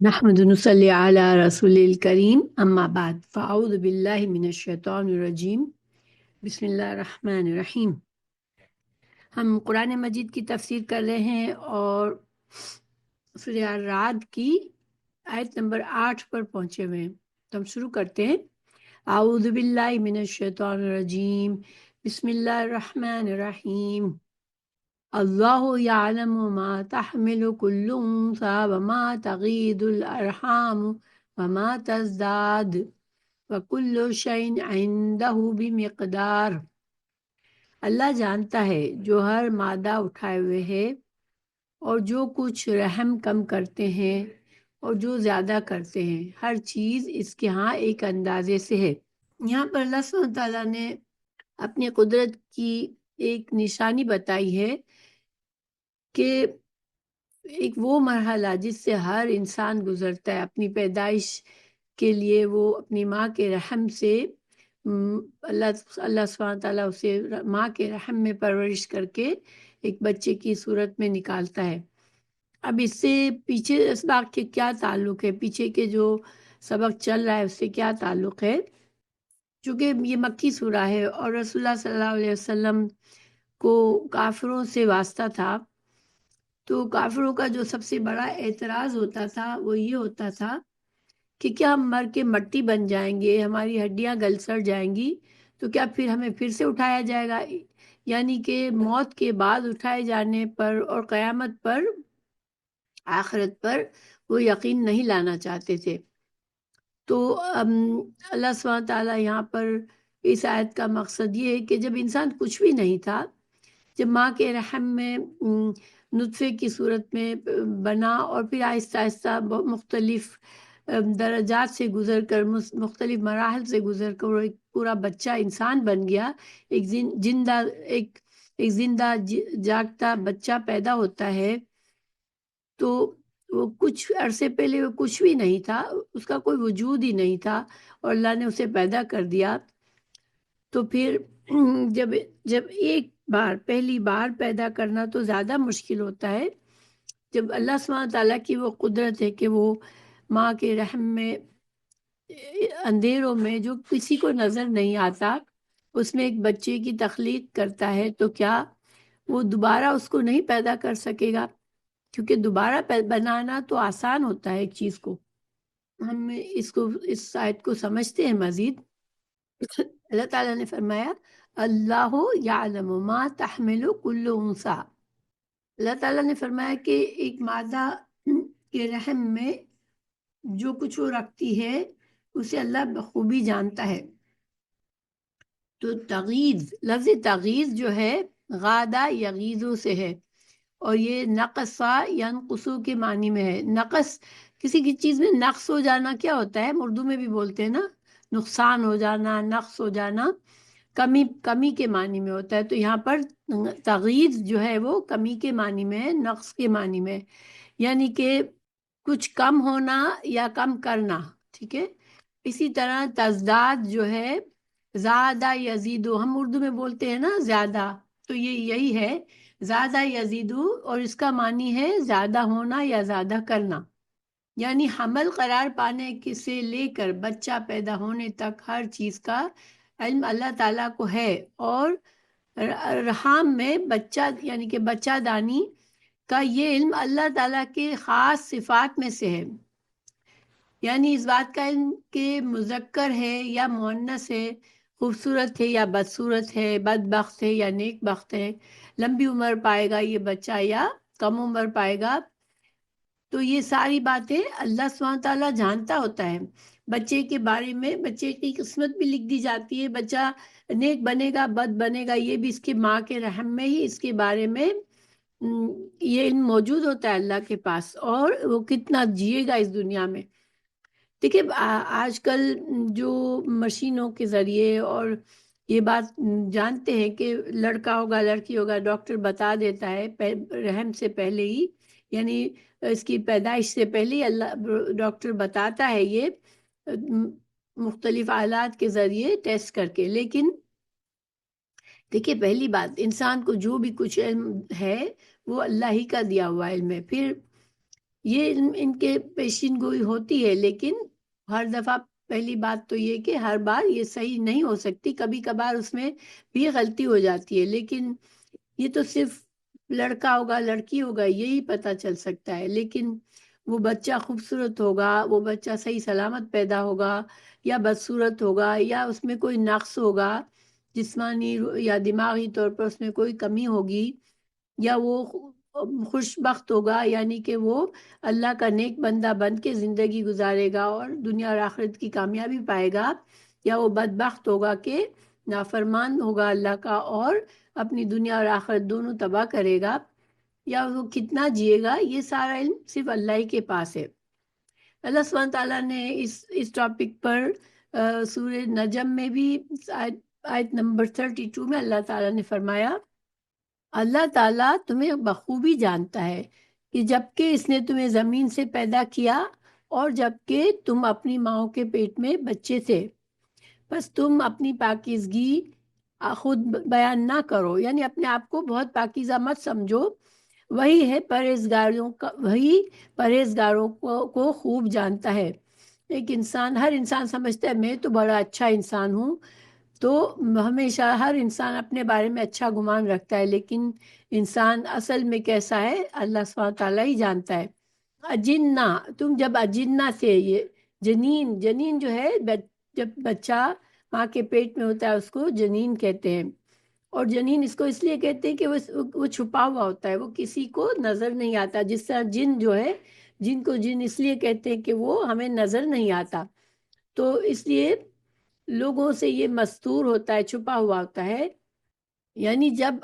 نحمد نصلی علی رسول الکریم اما بعد فاعوذ باللہ من الشیطان الرجیم بسم اللہ الرحمن الرحیم۔ ہم قرآن مجید کی تفسیر کر رہے ہیں اور سورہ الرعد کی آیت نمبر 8 پر پہنچے ہوئے ہیں، تو ہم شروع کرتے ہیں۔ اعوذ باللہ من الشیطان الرجیم بسم اللہ الرحمن الرحیم۔ اللہ یعلم ما تحمل کل انثی وما تغید الارحام وما تزداد وکل شیء عنده بمقدار۔ اللہ جانتا ہے جو ہر مادہ اٹھائے ہوئے ہے اور جو کچھ رحم کم کرتے ہیں اور جو زیادہ کرتے ہیں، ہر چیز اس کے ہاں ایک اندازے سے ہے۔ یہاں پر اللہ سبحانہ تعالیٰ نے اپنی قدرت کی ایک نشانی بتائی ہے کہ ایک وہ مرحلہ جس سے ہر انسان گزرتا ہے اپنی پیدائش کے لیے، وہ اپنی ماں کے رحم سے اللہ سبحانہ تعالیٰ اسے ماں کے رحم میں پرورش کر کے ایک بچے کی صورت میں نکالتا ہے۔ اب اس سے پیچھے اسباق کے کیا تعلق ہے، پیچھے کے جو سبق چل رہا ہے اس سے کیا تعلق ہے؟ چونکہ یہ مکی سورہ ہے اور رسول اللہ صلی اللہ علیہ وسلم کو کافروں سے واسطہ تھا، تو کافروں کا جو سب سے بڑا اعتراض ہوتا تھا وہ یہ ہوتا تھا کہ کیا ہم مر کے مٹی بن جائیں گے، ہماری ہڈیاں گل سڑ جائیں گی، تو کیا پھر ہمیں پھر سے اٹھایا جائے گا؟ یعنی کہ موت کے بعد اٹھائے جانے پر اور قیامت پر، آخرت پر وہ یقین نہیں لانا چاہتے تھے۔ تو اللہ سبحانہ تعالیٰ یہاں پر اس آیت کا مقصد یہ ہے کہ جب انسان کچھ بھی نہیں تھا، جب ماں کے رحم میں نطفے کی صورت میں بنا اور پھر آہستہ آہستہ مختلف درجات سے گزر کر، مختلف مراحل سے گزر کر وہ ایک پورا بچہ انسان بن گیا، ایک زندہ جاگتا بچہ پیدا ہوتا ہے، تو وہ کچھ عرصے پہلے وہ کچھ بھی نہیں تھا، اس کا کوئی وجود ہی نہیں تھا اور اللہ نے اسے پیدا کر دیا۔ تو پھر جب ایک بار پہلی بار پیدا کرنا تو زیادہ مشکل ہوتا ہے، جب اللہ سبحانہ تعالیٰ کی وہ قدرت ہے کہ وہ ماں کے رحم میں اندھیروں میں جو کسی کو نظر نہیں آتا اس میں ایک بچے کی تخلیق کرتا ہے، تو کیا وہ دوبارہ اس کو نہیں پیدا کر سکے گا؟ کیونکہ دوبارہ بنانا تو آسان ہوتا ہے ایک چیز کو۔ ہم اس آیت کو سمجھتے ہیں مزید۔ اللہ تعالیٰ نے فرمایا اللہ یعلم ما تحمل کل انثی، اللہ تعالیٰ نے فرمایا کہ ایک مادہ کے رحم میں جو کچھ وہ رکھتی ہے اسے اللہ بخوبی جانتا ہے۔ تو تغیظ، لفظ تغیظ جو ہے غادہ یغیظو سے ہے، اور یہ نقصا ینقصو کے معنی میں ہے۔ نقص، کسی کی چیز میں نقص ہو جانا کیا ہوتا ہے؟ اردو میں بھی بولتے ہیں نا، نقصان ہو جانا، نقص ہو جانا، کمی کے معنی میں ہوتا ہے۔ تو یہاں پر تغیظ جو ہے وہ کمی کے معنی میں ہے، نقص کے معنی میں، یعنی کہ کچھ کم ہونا یا کم کرنا، ٹھیک ہے۔ اسی طرح تزداد جو ہے زیادہ یزیدو، ہم اردو میں بولتے ہیں نا زیادہ، تو یہی ہے زیادہ یزیدو، اور اس کا معنی ہے زیادہ ہونا یا زیادہ کرنا، یعنی حمل قرار پانے سے لے کر بچہ پیدا ہونے تک ہر چیز کا علم اللہ تعالیٰ کو ہے، اور رحم میں بچہ یعنی کہ بچہ دانی کا یہ علم اللہ تعالیٰ کے خاص صفات میں سے ہے، یعنی اس بات کا علم کہ مذکر ہے یا مؤنث ہے، خوبصورت ہے یا بدصورت ہے، بدبخت ہے یا نیک بخت ہے، لمبی عمر پائے گا یہ بچہ یا کم عمر پائے گا، تو یہ ساری باتیں اللہ سبحانہ تعالیٰ جانتا ہوتا ہے۔ بچے کے بارے میں بچے کی قسمت بھی لکھ دی جاتی ہے، بچہ نیک بنے گا بد بنے گا یہ بھی اس کے ماں کے رحم میں ہی اس کے بارے میں یہ علم موجود ہوتا ہے اللہ کے پاس، اور وہ کتنا جیے گا اس دنیا میں۔ دیکھیے آج کل جو مشینوں کے ذریعے اور یہ بات جانتے ہیں کہ لڑکا ہوگا لڑکی ہوگا، ڈاکٹر بتا دیتا ہے رحم سے پہلے ہی، یعنی اس کی پیدائش سے پہلے ہی اللہ ڈاکٹر بتاتا ہے یہ مختلف آلات کے ذریعے ٹیسٹ کر کے۔ لیکن دیکھیے پہلی بات، انسان کو جو بھی کچھ علم ہے وہ اللہ ہی کا دیا ہوا علم ہے۔ پھر یہ ان کے پیشین گوئی ہوتی ہے، لیکن ہر دفعہ پہلی بات تو یہ کہ ہر بار یہ صحیح نہیں ہو سکتی، کبھی کبھار اس میں بھی غلطی ہو جاتی ہے، لیکن یہ تو صرف لڑکا ہوگا لڑکی ہوگا یہی پتہ چل سکتا ہے، لیکن وہ بچہ خوبصورت ہوگا، وہ بچہ صحیح سلامت پیدا ہوگا یا بدصورت ہوگا یا اس میں کوئی نقص ہوگا، جسمانی یا دماغی طور پر اس میں کوئی کمی ہوگی، یا وہ خوش بخت ہوگا یعنی کہ وہ اللہ کا نیک بندہ بن کے زندگی گزارے گا اور دنیا اور آخرت کی کامیابی پائے گا، یا وہ بدبخت ہوگا کہ نافرمان ہوگا اللہ کا اور اپنی دنیا اور آخرت دونوں تباہ کرے گا، یا وہ کتنا جیے گا، یہ سارا علم صرف اللہ ہی کے پاس ہے۔ اللہ سبحانہ تعالیٰ نے اس ٹاپک پر سورہ نجم میں بھی آیت نمبر 32 میں اللہ تعالیٰ نے فرمایا، اللہ تعالیٰ تمہیں بخوبی جانتا ہے کہ جب کہ اس نے تمہیں زمین سے پیدا کیا اور جب کہ تم اپنی ماؤں کے پیٹ میں بچے تھے، بس تم اپنی پاکیزگی خود بیان نہ کرو، یعنی اپنے آپ کو بہت پاکیزہ مت سمجھو، وہی پرہیزگاروں کو خوب جانتا ہے۔ ایک انسان، ہر انسان سمجھتا ہے میں تو بڑا اچھا انسان ہوں، تو ہمیشہ ہر انسان اپنے بارے میں اچھا گمان رکھتا ہے، لیکن انسان اصل میں کیسا ہے اللہ سبحانہ تعالیٰ ہی جانتا ہے۔ اجنہ، تم جب اجنہ سے، یہ جنین جو ہے جب بچہ ماں کے پیٹ میں ہوتا ہے اس کو جنین کہتے ہیں، اور جنین اس کو اس لیے کہتے ہیں کہ وہ چھپا ہوا ہوتا ہے، وہ کسی کو نظر نہیں آتا، جس طرح جن جو ہے، جن کو جن اس لیے کہتے ہیں کہ وہ ہمیں نظر نہیں آتا، تو اس لیے لوگوں سے یہ مستور ہوتا ہے، چھپا ہوا ہوتا ہے، یعنی جب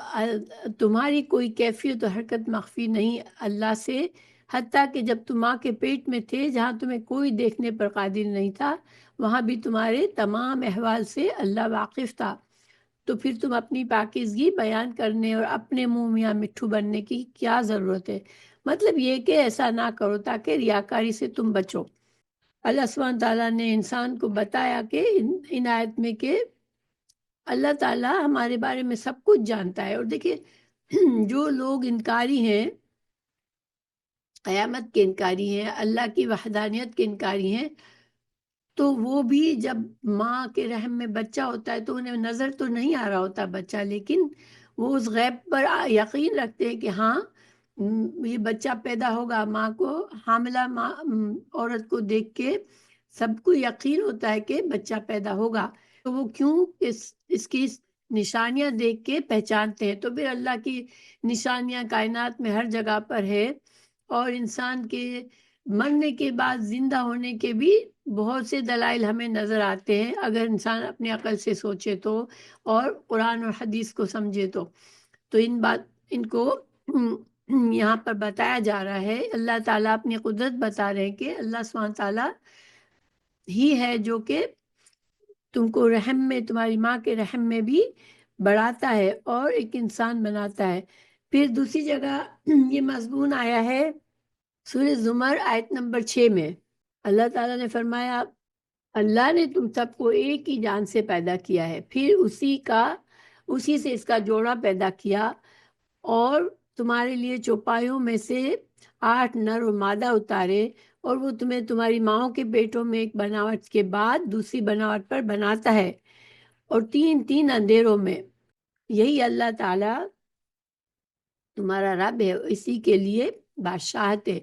تمہاری کوئی کیفیت و حرکت مخفی نہیں اللہ سے، حتیٰ کہ جب تم ماں کے پیٹ میں تھے جہاں تمہیں کوئی دیکھنے پر قادر نہیں تھا، وہاں بھی تمہارے تمام احوال سے اللہ واقف تھا، تو پھر تم اپنی پاکیزگی بیان کرنے اور اپنے منہ میاں مٹھو بننے کی کیا ضرورت ہے؟ مطلب یہ کہ ایسا نہ کرو تاکہ ریاکاری سے تم بچو۔ اللہ سبحانہ تعالیٰ نے انسان کو بتایا کہ ان آیت میں کہ اللہ تعالیٰ ہمارے بارے میں سب کچھ جانتا ہے، اور دیکھیں جو لوگ انکاری ہیں، قیامت کے انکاری ہیں، اللہ کی وحدانیت کے انکاری ہیں، تو وہ بھی جب ماں کے رحم میں بچہ ہوتا ہے تو انہیں نظر تو نہیں آ رہا ہوتا بچہ، لیکن وہ اس غیب پر یقین رکھتے ہیں کہ ہاں یہ بچہ پیدا ہوگا، ماں کو حاملہ ماں عورت کو دیکھ کے سب کو یقین ہوتا ہے کہ بچہ پیدا ہوگا، تو وہ کیوں اس کی نشانیاں دیکھ کے پہچانتے ہیں، تو پھر اللہ کی نشانیاں کائنات میں ہر جگہ پر ہے، اور انسان کے مرنے کے بعد زندہ ہونے کے بھی بہت سے دلائل ہمیں نظر آتے ہیں اگر انسان اپنی عقل سے سوچے تو، اور قرآن اور حدیث کو سمجھے تو ان کو یہاں پر بتایا جا رہا ہے، اللہ تعالیٰ اپنی قدرت بتا رہے ہیں کہ اللہ سبحانہ تعالیٰ ہی ہے جو کہ تم کو رحم میں، تمہاری ماں کے رحم میں بھی بڑھاتا ہے اور ایک انسان بناتا ہے۔ پھر دوسری جگہ یہ مضمون آیا ہے سورہ زمر آیت نمبر 6 میں، اللہ تعالیٰ نے فرمایا اللہ نے تم سب کو ایک ہی جان سے پیدا کیا ہے، پھر اسی سے اس کا جوڑا پیدا کیا، اور تمہارے لیے چوپایوں میں سے 8 نر و مادہ اتارے، اور وہ تمہیں تمہاری ماؤں کے پیٹوں میں ایک بناوٹ کے بعد دوسری بناوٹ پر بناتا ہے، اور 3 اندھیروں میں، یہی اللہ تعالیٰ تمہارا رب ہے، اسی کے لیے بادشاہت ہے،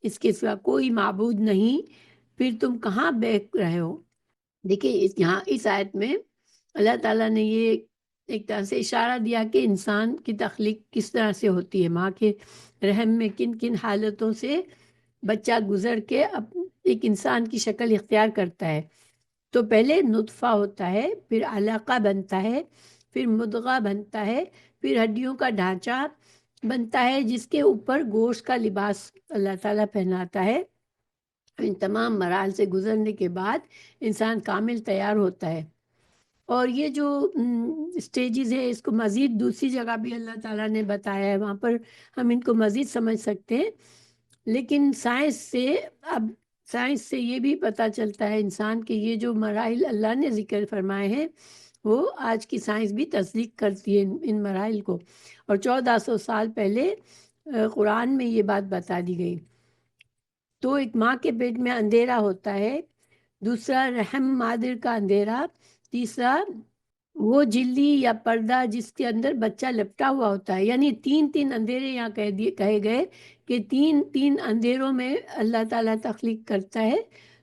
اس کے سوا کوئی معبود نہیں، پھر تم کہاں بہک رہے ہو؟ دیکھیں یہاں اس آیت میں اللہ تعالیٰ نے یہ ایک طرح سے اشارہ دیا کہ انسان کی تخلیق کس طرح سے ہوتی ہے، ماں کے رحم میں کن کن حالتوں سے بچہ گزر کے ایک انسان کی شکل اختیار کرتا ہے، تو پہلے نطفہ ہوتا ہے، پھر علقہ بنتا ہے، پھر مضغہ بنتا ہے، پھر ہڈیوں کا ڈھانچہ بنتا ہے جس کے اوپر گوشت کا لباس اللہ تعالیٰ پہناتا ہے، ان تمام مراحل سے گزرنے کے بعد انسان کامل تیار ہوتا ہے، اور یہ جو سٹیجز ہے اس کو مزید دوسری جگہ بھی اللہ تعالیٰ نے بتایا ہے، وہاں پر ہم ان کو مزید سمجھ سکتے ہیں، لیکن سائنس سے یہ بھی پتہ چلتا ہے انسان کے یہ جو مراحل اللہ نے ذکر فرمائے ہیں وہ آج کی سائنس بھی تصدیق کرتی ہے ان مراحل کو، اور 1400 سال پہلے قرآن میں یہ بات بتا دی گئی۔ تو ایک ماں کے پیٹ میں اندھیرا ہوتا ہے، دوسرا رحم مادر کا اندھیرا، تیسرا وہ جلی یا پردہ جس کے اندر بچہ لپٹا ہوا ہوتا ہے. یعنی تین تین اندھیرے یہاں کہے گئے کہ تین تین اندھیروں میں اللہ تعالیٰ تخلیق کرتا ہے.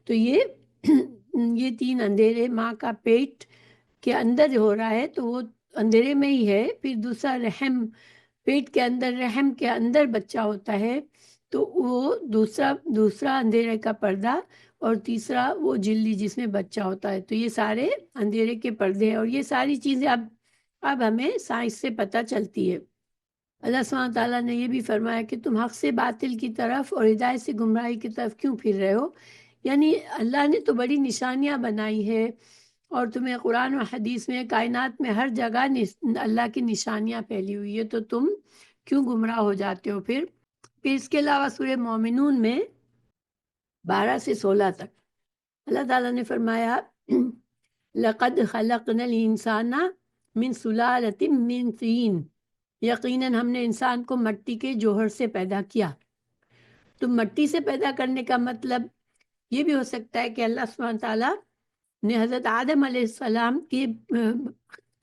تو یہ تین اندھیرے ماں کا پیٹ کے اندر جو ہو رہا ہے تو وہ اندھیرے میں ہی ہے. پھر دوسرا رحم، پیٹ کے اندر رحم کے اندر بچہ ہوتا ہے تو وہ دوسرا اندھیرے کا پردہ، اور تیسرا وہ جلی جس میں بچہ ہوتا ہے. تو یہ سارے اندھیرے کے پردے ہیں، اور یہ ساری چیزیں اب ہمیں سائنس سے پتہ چلتی ہے. اللہ سبحانہ تعالیٰ نے یہ بھی فرمایا کہ تم حق سے باطل کی طرف اور ہدایت سے گمراہی کی طرف کیوں پھر رہے ہو. یعنی اللہ نے تو بڑی نشانیاں بنائی ہے، اور تمہیں قرآن و حدیث میں کائنات میں ہر جگہ اللہ کی نشانیاں پھیلی ہوئی ہے، تو تم کیوں گمراہ ہو جاتے ہو. پھر اس کے علاوہ سورہ مومنون میں 12 سے 16 تک اللہ تعالیٰ نے فرمایا لَقَدْ خَلَقْنَا الْإِنسَانَ مِنْ سُلَالَةٍ مِّنْ طِينٍ، یقیناً ہم نے انسان کو مٹی کے جوہر سے پیدا کیا. تو مٹی سے پیدا کرنے کا مطلب یہ بھی ہو سکتا ہے کہ اللہ سبحانہ تعالیٰ نے حضرت آدم علیہ السلام کی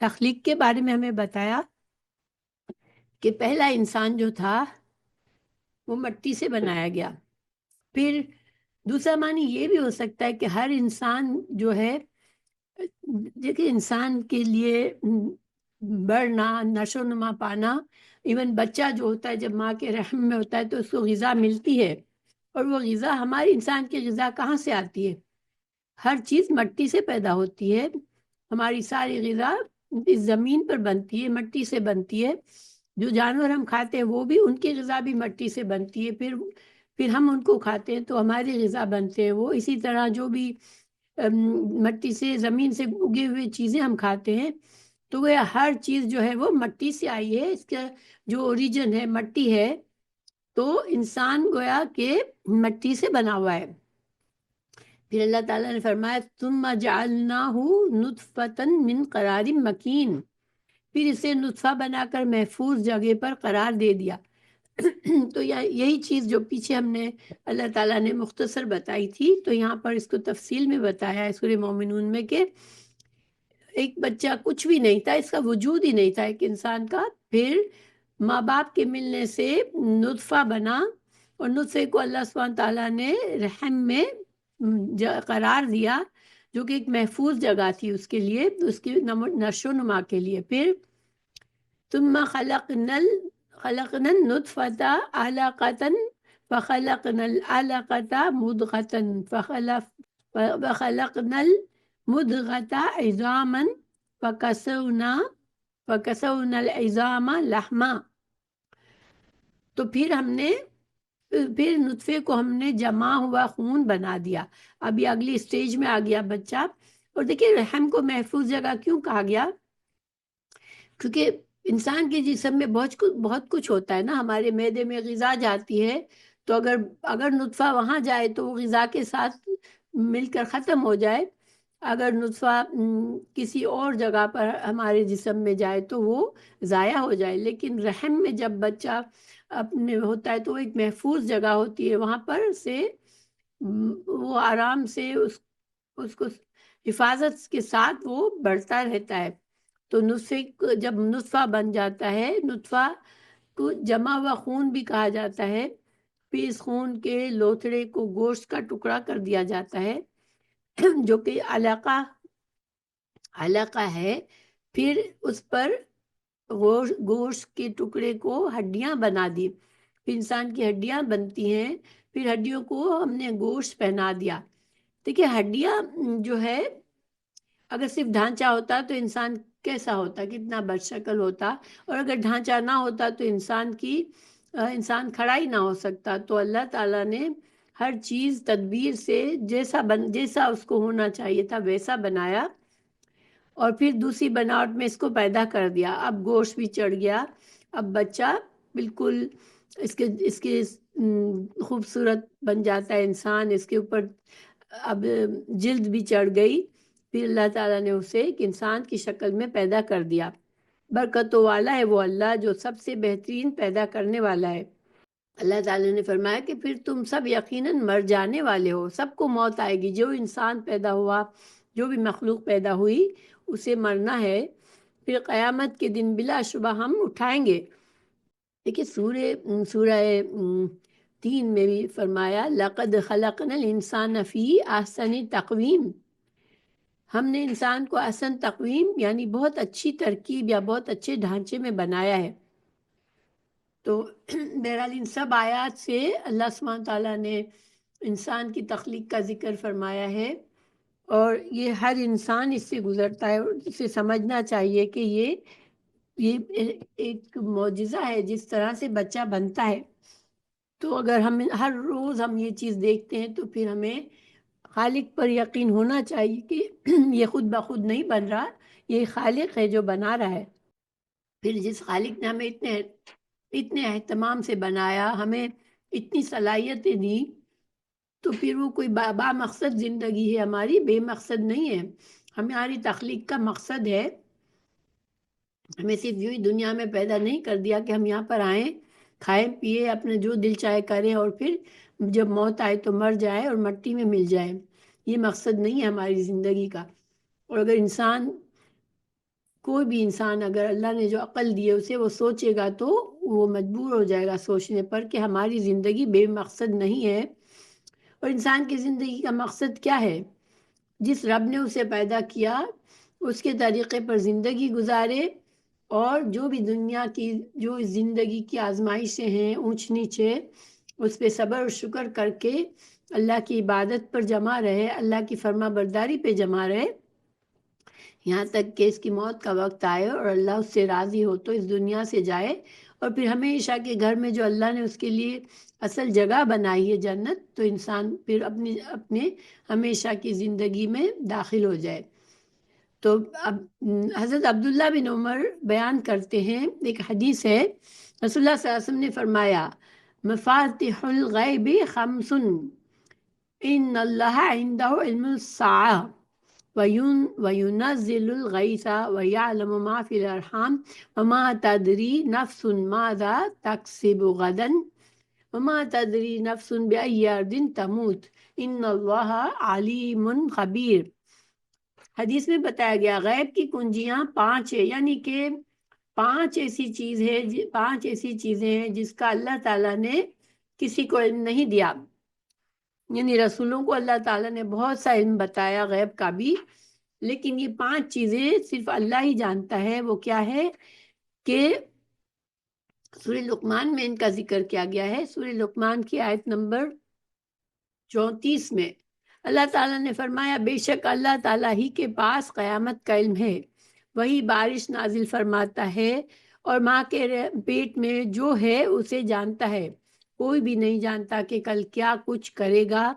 تخلیق کے بارے میں ہمیں بتایا کہ پہلا انسان جو تھا وہ مٹی سے بنایا گیا. پھر دوسرا معنی یہ بھی ہو سکتا ہے کہ ہر انسان جو ہے، دیکھیں انسان کے لیے بڑھنا، نشو و نما پانا، ایون بچہ جو ہوتا ہے جب ماں کے رحم میں ہوتا ہے تو اس کو غذا ملتی ہے، اور وہ غذا ہماری انسان کی غذا کہاں سے آتی ہے؟ ہر چیز مٹی سے پیدا ہوتی ہے. ہماری ساری غذا اس زمین پر بنتی ہے، مٹی سے بنتی ہے. جو جانور ہم کھاتے ہیں وہ بھی، ان کی غذا بھی مٹی سے بنتی ہے. پھر ہم ان کو کھاتے ہیں تو ہماری غذا بنتے ہیں وہ. اسی طرح جو بھی مٹی سے، زمین سے اگے ہوئے چیزیں ہم کھاتے ہیں تو وہ ہر چیز جو ہے وہ مٹی سے آئی ہے. اس کا جو اوریجن ہے مٹی ہے. تو انسان گویا کہ مٹی سے بنا ہوا ہے. پھر اللہ تعالیٰ نے فرمایا ثم جعلناہ نطفۃ من قرار مکین، پھر اسے نطفہ بنا کر محفوظ جگہ پر قرار دے دیا. تو یہی چیز جو پیچھے ہم نے اللہ تعالیٰ نے مختصر بتائی تھی، تو یہاں پر اس کو تفصیل میں بتایا ہے سورہ مومنون میں کہ ایک بچہ کچھ بھی نہیں تھا، اس کا وجود ہی نہیں تھا ایک انسان کا. پھر ماں باپ کے ملنے سے نطفہ بنا، اور نطفے کو اللہ سبحانہ تعالیٰ نے رحم میں قرار دیا، جو کہ ایک محفوظ جگہ تھی اس کے لیے، اس کی نشو و نما کے لیے. پھر ثم خلقنا النطفة علقة فخلقنا العلقة مضغة فخلقنا المضغة عظاما فكسونا العظام لحما. تو پھر نطفے کو ہم نے جمع ہوا خون بنا دیا. اب یہ اگلی سٹیج میں آ گیا بچہ. اور دیکھیے رحم کو محفوظ جگہ کیوں کہا گیا؟ کیونکہ انسان کے جسم میں بہت کچھ ہوتا ہے نا. ہمارے معدے میں غذا جاتی ہے، تو اگر نطفہ وہاں جائے تو وہ غذا کے ساتھ مل کر ختم ہو جائے. اگر نطفہ کسی اور جگہ پر ہمارے جسم میں جائے تو وہ ضائع ہو جائے. لیکن رحم میں جب بچہ اپنے ہوتا ہے تو وہ ایک محفوظ جگہ ہوتی ہے، وہاں پر سے وہ آرام سے اس کو حفاظت کے ساتھ وہ بڑھتا رہتا ہے. تو جب نطفہ بن جاتا ہے، نطفہ کو جمع ہوا خون بھی کہا جاتا ہے. پھر اس خون کے لوتھڑے کو گوشت کا ٹکڑا کر دیا جاتا ہے جو کہ علقہ ہے. پھر اس پر گوشت کے ٹکڑے کو ہڈیاں بنا دی. پھر انسان کی ہڈیاں بنتی ہیں. پھر ہڈیوں کو ہم نے گوشت پہنا دیا. دیکھیے ہڈیاں جو ہے، اگر صرف ڈھانچہ ہوتا تو انسان کیسا ہوتا، کتنا بدشکل ہوتا. اور اگر ڈھانچہ نہ ہوتا تو انسان کھڑا ہی نہ ہو سکتا. تو اللہ تعالیٰ نے ہر چیز تدبیر سے جیسا اس کو ہونا چاہیے تھا ویسا بنایا، اور پھر دوسری بناوٹ میں اس کو پیدا کر دیا. اب گوشت بھی چڑھ گیا، اب بچہ بالکل اس کے خوبصورت بن جاتا ہے انسان. اس کے اوپر اب جلد بھی چڑھ گئی. پھر اللہ تعالیٰ نے اسے ایک انسان کی شکل میں پیدا کر دیا. برکتوں والا ہے وہ اللہ جو سب سے بہترین پیدا کرنے والا ہے. اللہ تعالیٰ نے فرمایا کہ پھر تم سب یقیناً مر جانے والے ہو، سب کو موت آئے گی، جو انسان پیدا ہوا، جو بھی مخلوق پیدا ہوئی اسے مرنا ہے، پھر قیامت کے دن بلا شبہ ہم اٹھائیں گے۔ دیکھیے سورہ 3 میں بھی فرمایا لَقَدْ خَلَقْنَا الْإِنسَانَ فِي أَحْسَنِ تَقْوِيمٍ، ہم نے انسان کو احسن تقویم یعنی بہت اچھی ترکیب یا بہت اچھے ڈھانچے میں بنایا ہے۔ تو بہرحال ان سب آیات سے اللہ سبحانہ تعالیٰ نے انسان کی تخلیق کا ذکر فرمایا ہے، اور یہ ہر انسان اس سے گزرتا ہے، اور اسے سمجھنا چاہیے کہ یہ ایک معجزہ ہے جس طرح سے بچہ بنتا ہے۔ تو اگر ہم ہر روز ہم یہ چیز دیکھتے ہیں تو پھر ہمیں خالق پر یقین ہونا چاہیے کہ یہ خود بخود نہیں بن رہا، یہ خالق ہے جو بنا رہا ہے۔ پھر جس خالق نے ہمیں اتنے اہتمام سے بنایا، ہمیں اتنی صلاحیتیں دی، تو پھر وہ کوئی با مقصد زندگی ہے ہماری، بے مقصد نہیں ہے۔ ہماری تخلیق کا مقصد ہے، ہمیں صرف یوں ہی دنیا میں پیدا نہیں کر دیا کہ ہم یہاں پر آئیں، کھائیں پیے اپنے جو دل چاہے کریں، اور پھر جب موت آئے تو مر جائے اور مٹی میں مل جائے۔ یہ مقصد نہیں ہے ہماری زندگی کا۔ اور اگر کوئی بھی انسان اگر اللہ نے جو عقل دی ہے اسے وہ سوچے گا تو وہ مجبور ہو جائے گا سوچنے پر کہ ہماری زندگی بے مقصد نہیں ہے۔ اور انسان کی زندگی کا مقصد کیا ہے؟ جس رب نے اسے پیدا کیا اس کے طریقے پر زندگی گزارے، اور جو بھی دنیا کی جو زندگی کی آزمائشیں ہیں اونچ نیچ ہے، اس پہ صبر و شکر کر کے اللہ کی عبادت پر جمع رہے، اللہ کی فرما برداری پہ جمع رہے، یہاں تک کہ اس کی موت کا وقت آئے اور اللہ اس سے راضی ہو تو اس دنیا سے جائے، اور پھر ہمیشہ کے گھر میں جو اللہ نے اس کے لیے اصل جگہ بنائی ہے جنت، تو انسان پھر اپنے ہمیشہ کی زندگی میں داخل ہو جائے۔ تو اب حضرت عبداللہ بن عمر بیان کرتے ہیں، ایک حدیث ہے، رسول اللہ صلی اللہ علیہ وسلم نے فرمایا مفاتح الغیب خمس ان اللہ عنده علم الساعة وينزل الغيث ويعلم ما في الأرحام وما تدري نفس ماذا تكسب غدا وما تدري نفس بأي أرض تموت ان اللہ علیم خبیر۔ حدیث میں بتایا گیا غیب کی کنجیاں 5 ہے، یعنی کہ 5 ایسی چیزیں ہیں جس کا اللہ تعالیٰ نے کسی کو علم نہیں دیا، یعنی رسولوں کو اللہ تعالیٰ نے بہت سا علم بتایا غیب کا بھی، لیکن یہ 5 چیزیں صرف اللہ ہی جانتا ہے۔ وہ کیا ہے کہ سورہ لقمان میں ان کا ذکر کیا گیا ہے۔ سورہ لقمان کی آیت نمبر 34 میں اللہ تعالیٰ نے فرمایا بے شک اللہ تعالیٰ ہی کے پاس قیامت کا علم ہے، وہی بارش نازل فرماتا ہے، اور ماں کے پیٹ میں جو ہے اسے جانتا ہے۔ کوئی بھی نہیں جانتا کہ کل کیا کچھ کرے گا،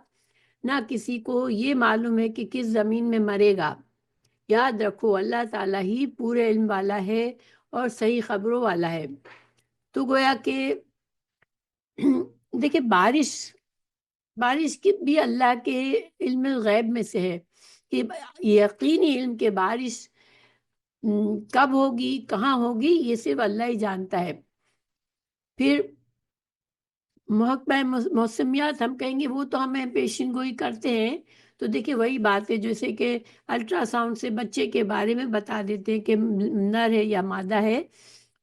نہ کسی کو یہ معلوم ہے کہ کس زمین میں مرے گا۔ یاد رکھو اللہ تعالیٰ ہی پورے علم والا ہے اور صحیح خبروں والا ہے۔ تو گویا کہ دیکھیں بارش کی بھی اللہ کے علم الغیب میں سے ہے، کہ یقینی علم کے بارش کب ہوگی کہاں ہوگی یہ صرف اللہ ہی جانتا ہے۔ پھر محکمہ موسمیات ہم کہیں گے وہ تو ہمیں پیشن گوئی کرتے ہیں، تو دیکھیں وہی بات ہے جیسے کہ الٹرا ساؤنڈ سے بچے کے بارے میں بتا دیتے ہیں کہ نر ہے یا مادہ ہے،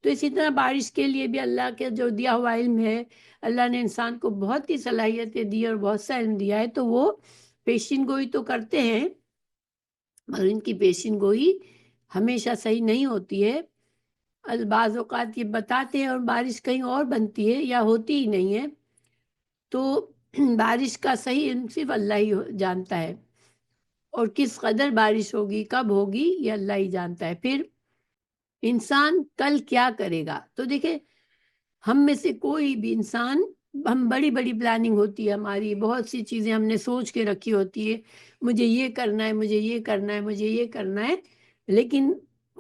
تو اسی طرح بارش کے لیے بھی اللہ کے جو دیا ہوا علم ہے، اللہ نے انسان کو بہت ہی صلاحیتیں دی اور بہت سا علم دیا ہے، تو وہ پیشن گوئی تو کرتے ہیں، مگر ان کی پیشن گوئی ہمیشہ صحیح نہیں ہوتی ہے۔ بعض اوقات یہ بتاتے ہیں اور بارش کہیں اور بنتی ہے یا ہوتی ہی نہیں ہے، تو بارش کا صحیح علم صرف اللہ ہی جانتا ہے، اور کس قدر بارش ہوگی کب ہوگی یہ اللہ ہی جانتا ہے۔ پھر انسان کل کیا کرے گا، تو دیکھیں ہم میں سے کوئی بھی انسان، ہم بڑی بڑی پلاننگ ہوتی ہے ہماری، بہت سی چیزیں ہم نے سوچ کے رکھی ہوتی ہے، مجھے یہ کرنا ہے، مجھے یہ کرنا ہے، مجھے یہ کرنا ہے، لیکن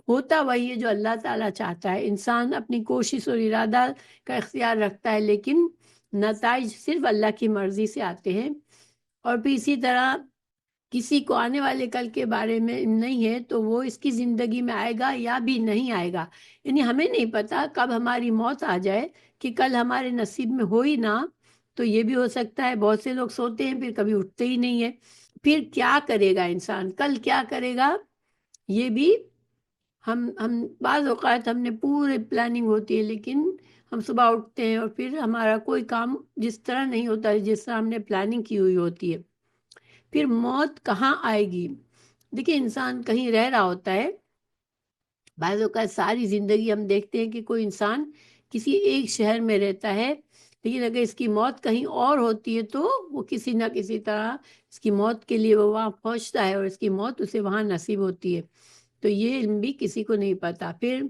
ہوتا وہی ہے جو اللہ تعالیٰ چاہتا ہے۔ انسان اپنی کوشش اور ارادہ کا اختیار رکھتا ہے، لیکن نتائج صرف اللہ کی مرضی سے آتے ہیں۔ اور پھر اسی طرح کسی کو آنے والے کل کے بارے میں نہیں ہے تو وہ اس کی زندگی میں آئے گا یا بھی نہیں آئے گا. یعنی ہمیں نہیں پتا کب ہماری موت آ جائے، کہ کل ہمارے نصیب میں ہو ہی نہ تو یہ بھی ہو سکتا ہے. بہت سے لوگ سوتے ہیں پھر کبھی اٹھتے ہی نہیں ہے. پھر کیا کرے گا انسان، کل کیا کرے گا، یہ بھی ہم بعض اوقات ہم نے پورے پلاننگ ہوتی ہے، لیکن ہم صبح اٹھتے ہیں اور پھر ہمارا کوئی کام جس طرح نہیں ہوتا ہے جس طرح ہم نے پلاننگ کی ہوئی ہوتی ہے. پھر موت کہاں آئے گی؟ دیکھیں انسان کہیں رہ رہا ہوتا ہے، بعض اوقات ساری زندگی ہم دیکھتے ہیں کہ کوئی انسان کسی ایک شہر میں رہتا ہے، لیکن اگر اس کی موت کہیں اور ہوتی ہے تو وہ کسی نہ کسی طرح اس کی موت کے لیے وہ وہاں پہنچتا ہے اور اس کی موت اسے وہاں نصیب ہوتی ہے. تو یہ علم بھی کسی کو نہیں پتا. پھر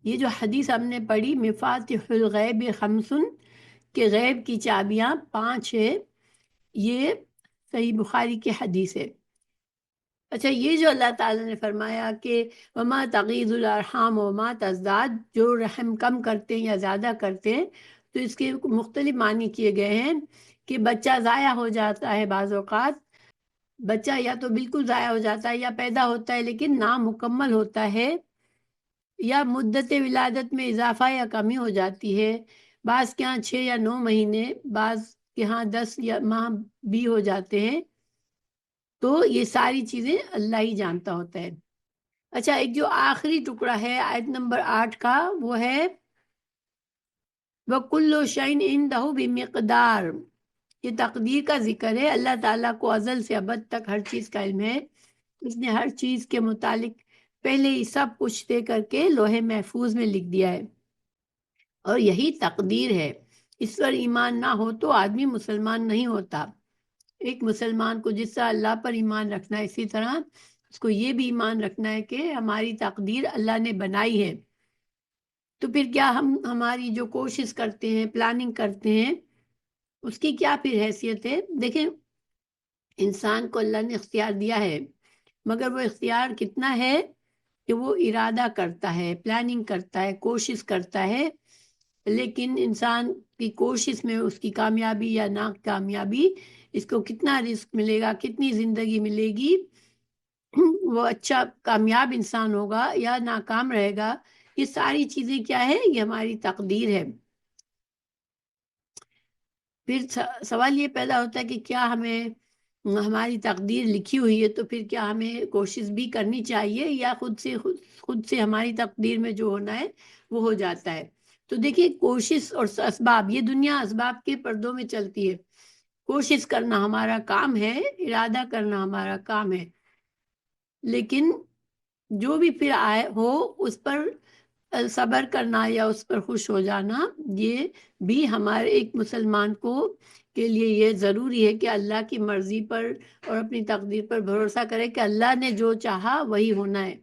یہ جو حدیث ہم نے پڑھی، مفاتح الغیب خمسن، کہ غیب کی چابیاں 5 ہے، یہ صحیح بخاری کی حدیث ہے. اچھا، یہ جو اللہ تعالیٰ نے فرمایا کہ وما تغیض الارحام وما تزداد، جو رحم کم کرتے ہیں یا زیادہ کرتے ہیں، تو اس کے مختلف معنی کیے گئے ہیں کہ بچہ ضائع ہو جاتا ہے، بعض اوقات بچہ یا تو بالکل ضائع ہو جاتا ہے یا پیدا ہوتا ہے لیکن نامکمل ہوتا ہے، یا مدت ولادت میں اضافہ یا کمی ہو جاتی ہے، بعض کے ہاں 6 یا 9 مہینے، بعض کے ہاں 10 یا ماہ بھی ہو جاتے ہیں. تو یہ ساری چیزیں اللہ ہی جانتا ہوتا ہے. اچھا، ایک جو آخری ٹکڑا ہے آیت نمبر 8 کا، وہ ہے وَكُلُّ شَيْءٍ عِندَهُ بِمِقْدَارٍ. یہ تقدیر کا ذکر ہے. اللہ تعالیٰ کو ازل سے ابد تک ہر چیز کا علم ہے. اس نے ہر چیز کے متعلق پہلے ہی سب کچھ طے کر کے لوح محفوظ میں لکھ دیا ہے، اور یہی تقدیر ہے. اس پر ایمان نہ ہو تو آدمی مسلمان نہیں ہوتا. ایک مسلمان کو جس طرح اللہ پر ایمان رکھنا ہے، اسی طرح اس کو یہ بھی ایمان رکھنا ہے کہ ہماری تقدیر اللہ نے بنائی ہے. تو پھر کیا ہماری جو کوشش کرتے ہیں، پلاننگ کرتے ہیں، اس کی کیا پھر حیثیت ہے؟ دیکھیں، انسان کو اللہ نے اختیار دیا ہے، مگر وہ اختیار کتنا ہے کہ وہ ارادہ کرتا ہے، پلاننگ کرتا ہے، کوشش کرتا ہے، لیکن انسان کی کوشش میں اس کی کامیابی یا ناکامیابی، اس کو کتنا رزق ملے گا، کتنی زندگی ملے گی، وہ اچھا کامیاب انسان ہوگا یا ناکام رہے گا، یہ ساری چیزیں کیا ہے؟ یہ ہماری تقدیر ہے. پھر سوال یہ پیدا ہوتا ہے کہ کیا ہماری تقدیر لکھی ہوئی ہے تو پھر کیا ہمیں کوشش بھی کرنی چاہیے، یا خود سے ہماری تقدیر میں جو ہونا ہے وہ ہو جاتا ہے؟ تو دیکھیے، کوشش اور اسباب، یہ دنیا اسباب کے پردوں میں چلتی ہے. کوشش کرنا ہمارا کام ہے، ارادہ کرنا ہمارا کام ہے، لیکن جو بھی پھر آئے ہو اس پر صبر کرنا یا اس پر خوش ہو جانا، یہ بھی ہمارے ایک مسلمان کے لیے یہ ضروری ہے کہ اللہ کی مرضی پر اور اپنی تقدیر پر بھروسہ کرے کہ اللہ نے جو چاہا وہی ہونا ہے.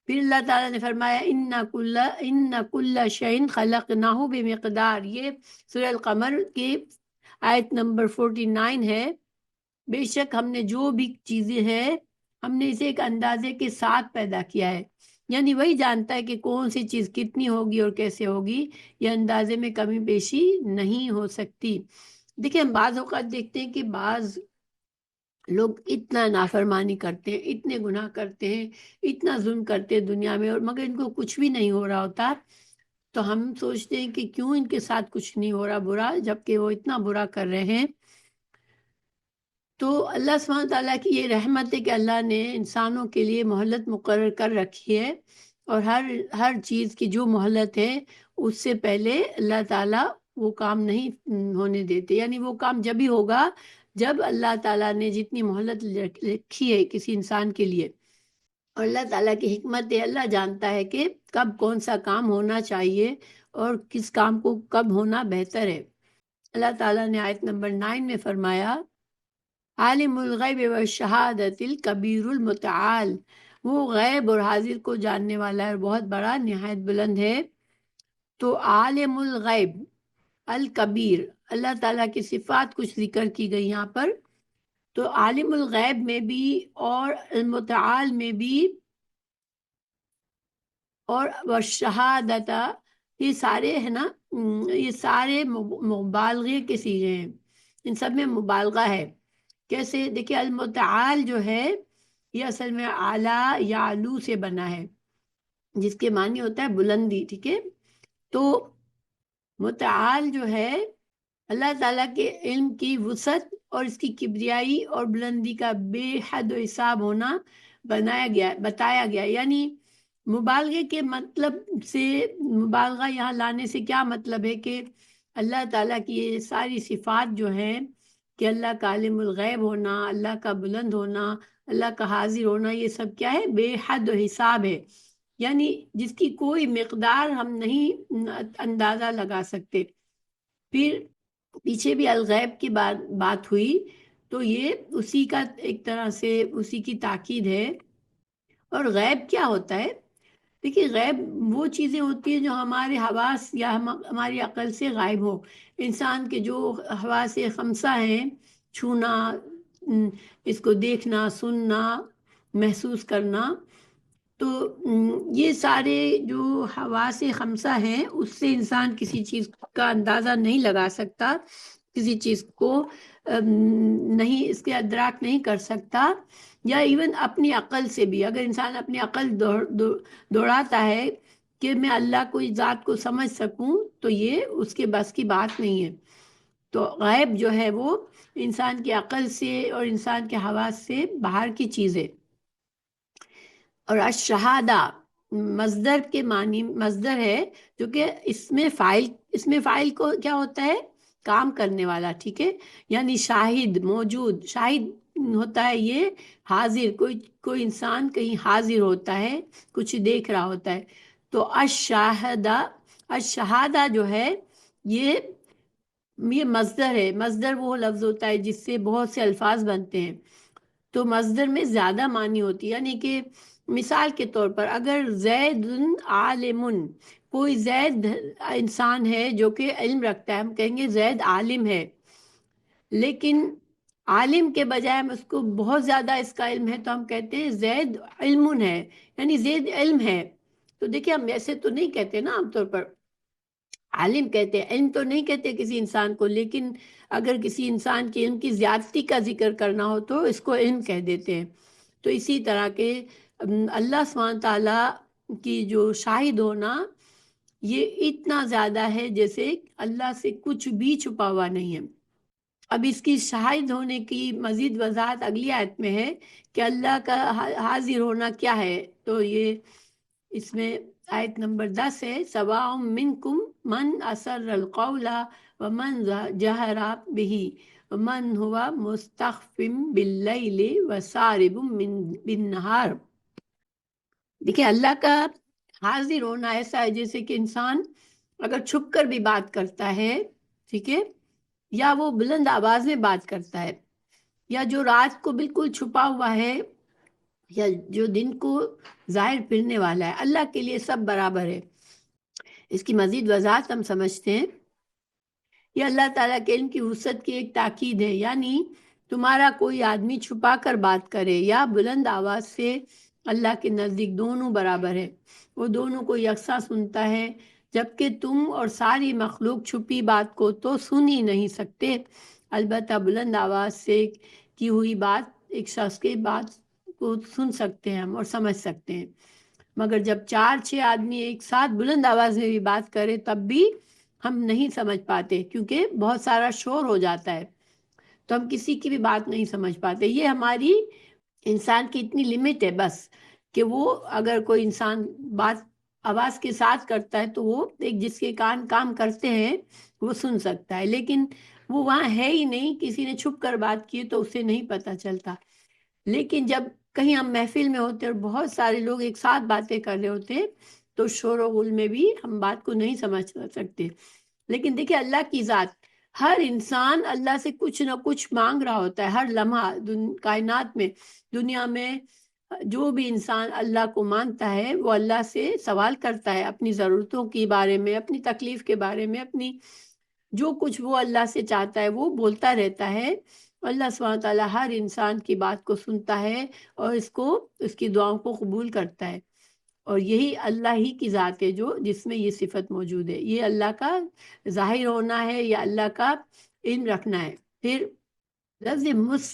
پھر اللہ تعالیٰ نے فرمایا اِنَّ كُلَّ شَيْءٍ خَلَقْنَاهُ بِمِقْدَارٍ. یہ سورہ القمر کی آیت نمبر 49 ہے. بے شک ہم نے جو بھی چیزیں ہیں، ہم نے اسے ایک اندازے کے ساتھ پیدا کیا ہے. یعنی وہی جانتا ہے کہ کون سی چیز کتنی ہوگی اور کیسے ہوگی، یہ اندازے میں کمی بیشی نہیں ہو سکتی. دیکھیں، ہم بعض اوقات دیکھتے ہیں کہ بعض لوگ اتنا نافرمانی کرتے ہیں، اتنے گناہ کرتے ہیں، اتنا ظلم کرتے ہیں دنیا میں، اور مگر ان کو کچھ بھی نہیں ہو رہا ہوتا. تو ہم سوچتے ہیں کہ کیوں ان کے ساتھ کچھ نہیں ہو رہا برا، جبکہ وہ اتنا برا کر رہے ہیں. تو اللہ سبحانہ تعالیٰ کی یہ رحمت ہے کہ اللہ نے انسانوں کے لیے مہلت مقرر کر رکھی ہے، اور ہر چیز کی جو مہلت ہے اس سے پہلے اللہ تعالیٰ وہ کام نہیں ہونے دیتے. یعنی وہ کام جب ہی ہوگا جب اللہ تعالیٰ نے جتنی مہلت رکھی ہے کسی انسان کے لیے. اور اللہ تعالیٰ کی حکمت ہے، اللہ جانتا ہے کہ کب کون سا کام ہونا چاہیے اور کس کام کو کب ہونا بہتر ہے. اللہ تعالیٰ نے آیت نمبر 9 میں فرمایا عالم الغیب والشہادۃ الکبیر المتعال. وہ غیب اور حاضر کو جاننے والا ہے اور بہت بڑا، نہایت بلند ہے. تو عالم الغیب الکبیر، اللہ تعالیٰ کی صفات کچھ ذکر کی گئی یہاں پر. تو عالم الغیب میں بھی اور المتعال میں بھی اور والشہادۃ، یہ سارے ہے نا، یہ سارے مبالغے کے صیغے ہیں، ان سب میں مبالغہ ہے کیسے؟ دیکھیں المتعال جو ہے یہ اصل میں اعلیٰ یا علو سے بنا ہے، جس کے معنی ہوتا ہے بلندی، ٹھیک ہے؟ تو متعال جو ہے اللہ تعالیٰ کے علم کی وسعت اور اس کی کبریائی اور بلندی کا بے حد و حساب ہونا بتایا گیا، یعنی مبالغے کے مطلب سے، مبالغہ یہاں لانے سے کیا مطلب ہے کہ اللہ تعالیٰ کی یہ ساری صفات جو ہیں کہ اللہ کا عالم الغیب ہونا، اللہ کا بلند ہونا، اللہ کا حاضر ہونا، یہ سب کیا ہے؟ بے حد و حساب ہے، یعنی جس کی کوئی مقدار ہم نہیں اندازہ لگا سکتے۔ پھر پیچھے بھی الغیب کی بات ہوئی، تو یہ اسی کا ایک طرح سے اسی کی تاکید ہے۔ اور غیب کیا ہوتا ہے؟ دیکھیے غیب وہ چیزیں ہوتی ہیں جو ہمارے حواس یا ہماری عقل سے غائب ہو۔ انسان کے جو حواس خمسہ ہیں، چھونا، اس کو دیکھنا، سننا، محسوس کرنا، تو یہ سارے جو حواس خمسہ ہیں اس سے انسان کسی چیز کا اندازہ نہیں لگا سکتا، کسی چیز کو نہیں، اس کے ادراک نہیں کر سکتا، یا ایون اپنی عقل سے بھی اگر انسان اپنی عقل دوڑاتا ہے کہ میں اللہ کو ذات کو سمجھ سکوں، تو یہ اس کے بس کی بات نہیں ہے۔ تو غیب جو ہے وہ انسان کی عقل سے اور انسان کے حواس سے باہر کی چیز ہے۔ اور الشہادہ مصدر کے معنی، مصدر ہے جو کہ اس میں فاعل کو کیا ہوتا ہے؟ کام کرنے والا، ٹھیک ہے؟ یعنی شاہد، موجود، شاہد ہوتا ہے یہ حاضر، کوئی انسان کہیں حاضر ہوتا ہے، کچھ دیکھ رہا ہوتا ہے۔ تو الشہادہ جو ہے یہ مصدر ہے۔ مصدر وہ لفظ ہوتا ہے جس سے بہت سے الفاظ بنتے ہیں، تو مصدر میں زیادہ معنی ہوتی ہے، یعنی کہ مثال کے طور پر اگر زید عالم، کوئی زید انسان ہے جو کہ علم رکھتا ہے، ہم کہیں گے زید عالم ہے، لیکن عالم کے بجائے ہم اس کو بہت زیادہ اس کا علم ہے تو ہم کہتے ہیں زید علم ہے، یعنی زید علم ہے۔ تو دیکھیں ہم ایسے تو نہیں کہتے نا، عام طور پر عالم کہتے ہیں، علم تو نہیں کہتے کسی انسان کو، لیکن اگر کسی انسان کے علم کی زیادتی کا ذکر کرنا ہو تو اس کو علم کہہ دیتے ہیں۔ تو اسی طرح کے اللہ سبحانہ تعالیٰ کی جو شاہد ہونا یہ اتنا زیادہ ہے جیسے اللہ سے کچھ بھی چھپا ہوا نہیں ہے۔ اب اس کی شاہد ہونے کی مزید وضاحت اگلی آیت میں ہے کہ اللہ کا حاضر ہونا کیا ہے، تو یہ اس میں آیت نمبر 10 ہے، سواء منکم من اسر القول ومن جہر بہ ومن ہوا مستخف باللیل وسارب بالنہار۔ دیکھیں اللہ کا حاضر ہونا ایسا ہے جیسے کہ انسان اگر چھپ کر بھی بات کرتا ہے، ٹھیک ہے، یا وہ بلند آواز میں بات کرتا ہے، یا جو رات کو بالکل چھپا ہوا ہے، یا جو دن کو ظاہر پھرنے والا ہے، اللہ کے لیے سب برابر ہے۔ اس کی مزید وضاحت ہم سمجھتے ہیں، یہ اللہ تعالیٰ کے علم کی وسعت کی ایک تاکید ہے، یعنی تمہارا کوئی آدمی چھپا کر بات کرے یا بلند آواز سے، اللہ کے نزدیک دونوں برابر ہے، وہ دونوں کو یکساں سنتا ہے، جبکہ تم اور ساری مخلوق چھپی بات کو تو سن ہی نہیں سکتے۔ البتہ بلند آواز سے کی ہوئی بات ایک شخص کے بات کو سن سکتے ہیں ہم اور سمجھ سکتے ہیں، مگر جب 4-6 آدمی ایک ساتھ بلند آواز میں بھی بات کرے تب بھی ہم نہیں سمجھ پاتے، کیونکہ بہت سارا شور ہو جاتا ہے، تو ہم کسی کی بھی بات نہیں سمجھ پاتے۔ یہ ہماری انسان کی اتنی لمٹ ہے بس، کہ وہ اگر کوئی انسان بات آواز کے ساتھ کرتا ہے تو وہ ایک جس کے کان کام کرتے ہیں وہ سن سکتا ہے، لیکن وہ وہاں ہے ہی نہیں، کسی نے چھپ کر بات کی تو اسے نہیں پتہ چلتا۔ لیکن جب کہیں ہم محفل میں ہوتے اور بہت سارے لوگ ایک ساتھ باتیں کر رہے ہوتے تو شور و غل میں بھی ہم بات کو نہیں سمجھ سکتے۔ لیکن دیکھیں اللہ کی ذات، ہر انسان اللہ سے کچھ نہ کچھ مانگ رہا ہوتا ہے، ہر لمحہ کائنات میں، دنیا میں جو بھی انسان اللہ کو مانتا ہے وہ اللہ سے سوال کرتا ہے اپنی ضرورتوں کے بارے میں، اپنی تکلیف کے بارے میں، اپنی جو کچھ وہ اللہ سے چاہتا ہے وہ بولتا رہتا ہے۔ اللہ سبحانہ تعالیٰ ہر انسان کی بات کو سنتا ہے اور اس کی دعاؤں کو قبول کرتا ہے، اور یہی اللہ ہی کی ذات ہے جو جس میں یہ صفت موجود ہے، یہ اللہ کا ظاہر ہونا ہے یا اللہ کا علم رکھنا ہے۔ پھر لفظ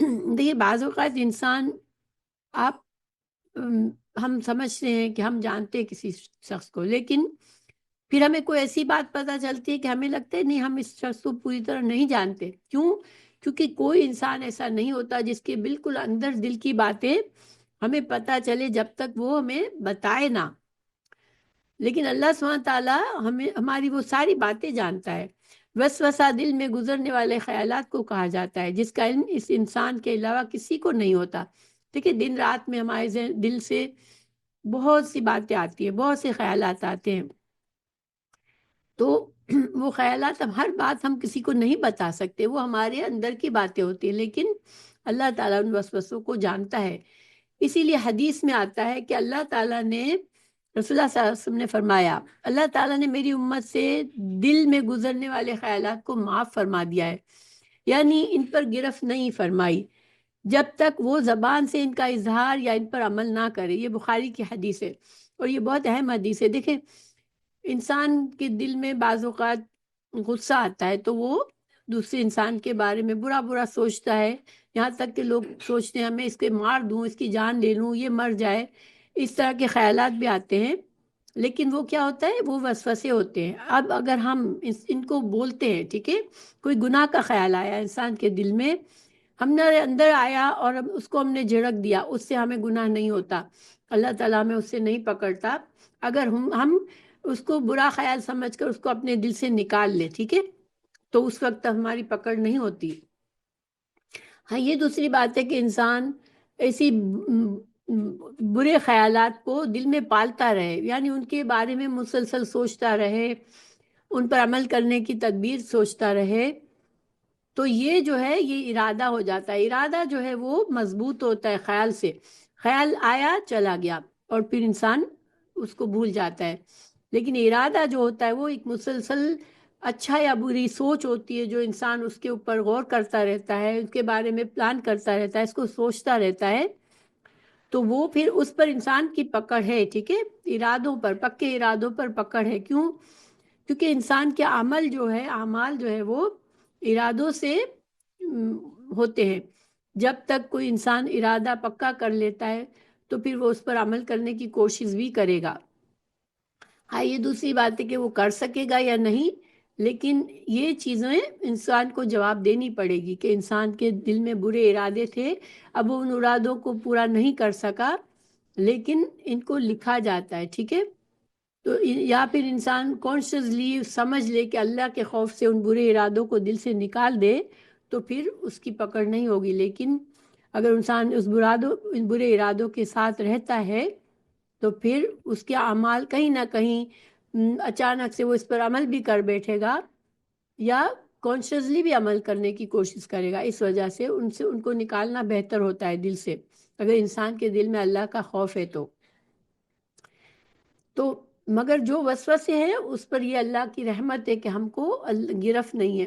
دیکھیے بعض اوقات انسان آپ ہم سمجھتے ہیں کہ ہم جانتے ہیں کسی شخص کو، لیکن پھر ہمیں کوئی ایسی بات پتہ چلتی ہے کہ ہمیں لگتا ہے نہیں ہم اس شخص کو پوری طرح نہیں جانتے. کیوں؟ کیونکہ کوئی انسان ایسا نہیں ہوتا جس کے بالکل اندر دل کی باتیں ہمیں پتہ چلے جب تک وہ ہمیں بتائے نہ. لیکن اللہ سبحانہ تعالیٰ ہمیں ہماری وہ ساری باتیں جانتا ہے. وسوسہ دل میں گزرنے والے خیالات کو کہا جاتا ہے، جس کا علم اس انسان کے علاوہ کسی کو نہیں ہوتا. دیکھیے دن رات میں ہمارے دل سے بہت سی باتیں آتی ہیں، بہت سے خیالات آتے ہیں. تو وہ خیالات ہر بات ہم کسی کو نہیں بتا سکتے، وہ ہمارے اندر کی باتیں ہوتی ہیں، لیکن اللہ تعالیٰ ان وسوسوں کو جانتا ہے. اسی لیے حدیث میں آتا ہے کہ اللہ تعالیٰ نے، رسول اللہ صلی اللہ علیہ وسلم نے فرمایا، اللہ تعالیٰ نے میری امت سے دل میں گزرنے والے خیالات کو معاف فرما دیا ہے، یعنی ان پر گرفت نہیں فرمائی جب تک وہ زبان سے ان کا اظہار یا ان پر عمل نہ کرے. یہ بخاری کی حدیث ہے اور یہ بہت اہم حدیث ہے. دیکھیں انسان کے دل میں بعض اوقات غصہ آتا ہے تو وہ دوسرے انسان کے بارے میں برا برا سوچتا ہے، یہاں تک کہ لوگ سوچتے ہیں میں اس کے مار دوں، اس کی جان لے لوں، یہ مر جائے. اس طرح کے خیالات بھی آتے ہیں، لیکن وہ کیا ہوتا ہے، وہ وسوسے ہوتے ہیں. اب اگر ہم ان کو بولتے ہیں، ٹھیک ہے، کوئی گناہ کا خیال آیا انسان کے دل میں، ہم نے اندر آیا اور اس کو ہم نے جھڑک دیا، اس سے ہمیں گناہ نہیں ہوتا، اللہ تعالیٰ ہمیں اس سے نہیں پکڑتا. اگر ہم اس کو برا خیال سمجھ کر اس کو اپنے دل سے نکال لے، ٹھیک ہے، تو اس وقت ہماری پکڑ نہیں ہوتی. ہاں یہ دوسری بات ہے کہ انسان ایسی برے خیالات کو دل میں پالتا رہے، یعنی ان کے بارے میں مسلسل سوچتا رہے، ان پر عمل کرنے کی تدبیر سوچتا رہے، تو یہ جو ہے یہ ارادہ ہو جاتا ہے. ارادہ جو ہے وہ مضبوط ہوتا ہے خیال سے. خیال آیا چلا گیا اور پھر انسان اس کو بھول جاتا ہے. لیکن ارادہ جو ہوتا ہے وہ ایک مسلسل اچھا یا بری سوچ ہوتی ہے، جو انسان اس کے اوپر غور کرتا رہتا ہے، اس کے بارے میں پلان کرتا رہتا ہے، اس کو سوچتا رہتا ہے، تو وہ پھر اس پر انسان کی پکڑ ہے. ٹھیک ہے، ارادوں پر، پکے ارادوں پر پکڑ ہے. کیوں؟ کیونکہ انسان کے عمل جو ہے، اعمال جو ہے وہ ارادوں سے ہوتے ہیں. جب تک کوئی انسان ارادہ پکا کر لیتا ہے تو پھر وہ اس پر عمل کرنے کی کوشش بھی کرے گا. ہاں یہ دوسری بات ہے کہ وہ کر سکے گا یا نہیں، لیکن یہ چیزیں انسان کو جواب دینی پڑے گی کہ انسان کے دل میں برے ارادے تھے، اب وہ ان ارادوں کو پورا نہیں کر سکا، لیکن ان کو لکھا جاتا ہے. ٹھیک ہے، تو یا پھر انسان کانشیسلی سمجھ لے کہ اللہ کے خوف سے ان برے ارادوں کو دل سے نکال دے تو پھر اس کی پکڑ نہیں ہوگی. لیکن اگر انسان اس ان برے ارادوں کے ساتھ رہتا ہے تو پھر اس کے اعمال کہیں نہ کہیں اچانک سے وہ اس پر عمل بھی کر بیٹھے گا یا کانشیسلی بھی عمل کرنے کی کوشش کرے گا. اس وجہ سے ان کو نکالنا بہتر ہوتا ہے دل سے، اگر انسان کے دل میں اللہ کا خوف ہے تو مگر جو وسوسے ہیں اس پر یہ اللہ کی رحمت ہے کہ ہم کو گرفت نہیں ہے.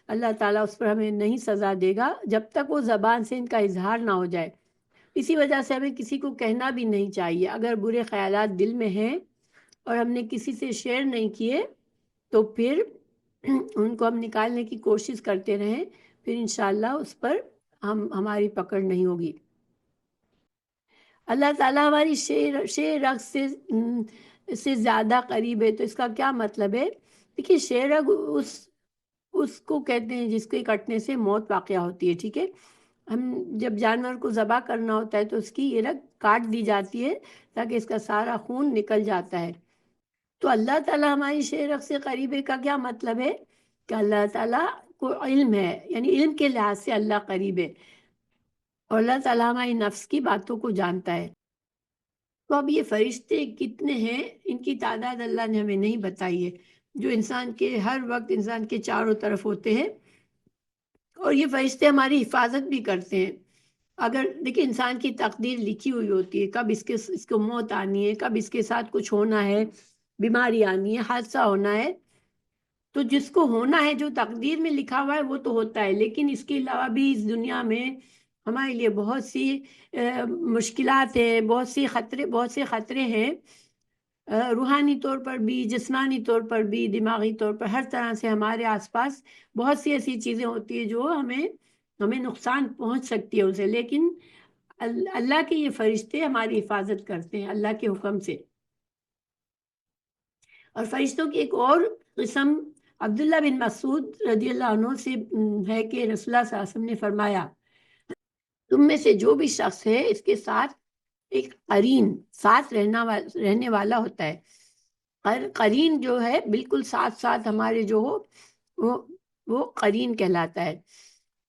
اللہ تعالیٰ اس پر ہمیں نہیں سزا دے گا جب تک وہ زبان سے ان کا اظہار نہ ہو جائے. اسی وجہ سے ہمیں کسی کو کہنا بھی نہیں چاہیے. اگر برے خیالات دل میں ہیں اور ہم نے کسی سے شیئر نہیں کیے تو پھر ان کو ہم نکالنے کی کوشش کرتے رہیں، پھر انشاءاللہ اس پر ہماری پکڑ نہیں ہوگی. اللہ تعالیٰ ہماری شے رگ سے زیادہ قریب ہے. تو اس کا کیا مطلب ہے؟ دیکھیے شے رگ اس کو کہتے ہیں جس کے کٹنے سے موت واقع ہوتی ہے. ٹھیک ہے، ہم جب جانور کو ذبح کرنا ہوتا ہے تو اس کی یہ رگ کاٹ دی جاتی ہے تاکہ اس کا سارا خون نکل جاتا ہے. تو اللہ تعالیٰ ہماری شے رگ سے قریب ہے کا کیا مطلب ہے؟ کہ اللہ تعالیٰ کو علم ہے، یعنی علم کے لحاظ سے اللہ قریب ہے، اور اللہ تعالیٰ ہماری نفس کی باتوں کو جانتا ہے. تو اب یہ فرشتے کتنے ہیں ان کی تعداد اللہ نے ہمیں نہیں بتائی ہے، جو انسان کے ہر وقت انسان کے چاروں طرف ہوتے ہیں، اور یہ فرشتے ہماری حفاظت بھی کرتے ہیں. اگر دیکھیں انسان کی تقدیر لکھی ہوئی ہوتی ہے، کب اس کو موت آنی ہے، کب اس کے ساتھ کچھ ہونا ہے، بیماری آنی ہے، حادثہ ہونا ہے. تو جس کو ہونا ہے جو تقدیر میں لکھا ہوا ہے وہ تو ہوتا ہے، لیکن اس کے علاوہ بھی اس دنیا میں ہمارے لیے بہت سی مشکلات ہیں، بہت سے خطرے ہیں، روحانی طور پر بھی، جسمانی طور پر بھی، دماغی طور پر، ہر طرح سے ہمارے آس پاس بہت سی ایسی چیزیں ہوتی ہیں جو ہمیں ہمیں نقصان پہنچ سکتی ہے ان سے، لیکن اللہ کے یہ فرشتے ہماری حفاظت کرتے ہیں اللہ کے حکم سے۔ اور فرشتوں کی ایک اور قسم عبداللہ بن مسعود رضی اللہ عنہ سے ہے کہ رسول اللہ صلی اللہ علیہ وسلم نے فرمایا، تم میں سے جو بھی شخص ہے اس کے ساتھ ایک قرین ساتھ رہنے والا ہوتا ہے۔ قرین جو ہے بالکل ساتھ ساتھ ہمارے جو ہو وہ قرین کہلاتا ہے۔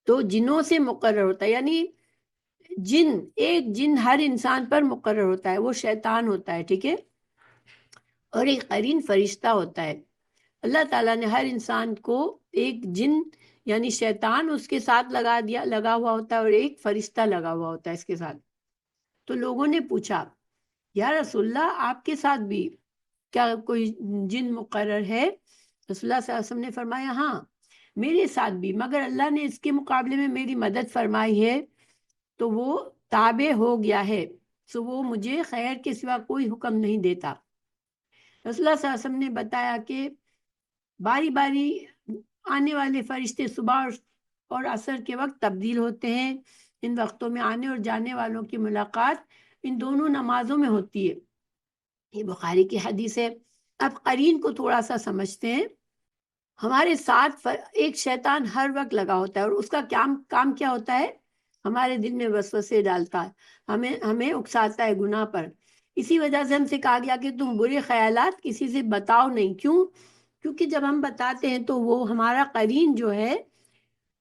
تو جنوں سے مقرر ہوتا ہے، یعنی ایک جن ہر انسان پر مقرر ہوتا ہے، وہ شیطان ہوتا ہے، ٹھیک ہے، اور ایک قرین فرشتہ ہوتا ہے۔ اللہ تعالیٰ نے ہر انسان کو ایک جن یعنی شیطان اس کے ساتھ لگا ہوا ہوتا ہے، اور ایک فرشتہ لگا ہوا ہوتا ہے اس کے ساتھ۔ تو لوگوں نے پوچھا، یا رسول اللہ آپ کے ساتھ بھی کیا کوئی جن مقرر ہے؟ رسول اللہ صلی اللہ علیہ وسلم نے فرمایا، ہاں میرے ساتھ بھی، مگر اللہ نے اس کے مقابلے میں میری مدد فرمائی ہے تو وہ تابع ہو گیا ہے، سو وہ مجھے خیر کے سوا کوئی حکم نہیں دیتا۔ رسول اللہ صلی اللہ علیہ وسلم نے بتایا کہ باری باری آنے والے فرشتے صبح اور عصر کے وقت تبدیل ہوتے ہیں۔ ان وقتوں میں آنے اور جانے والوں کی ملاقات ان دونوں نمازوں میں ہوتی ہے، یہ بخاری کی حدیث ہے۔ اب قرین کو تھوڑا سا سمجھتے ہیں۔ ہمارے ساتھ ایک شیطان ہر وقت لگا ہوتا ہے، اور اس کا کام کیا ہوتا ہے؟ ہمارے دل میں وسوسے ڈالتا ہے، ہمیں اکساتا ہے گناہ پر۔ اسی وجہ سے ہم سے کہا گیا کہ تم برے خیالات کسی سے بتاؤ نہیں۔ کیونکہ جب ہم بتاتے ہیں تو وہ ہمارا قرین جو ہے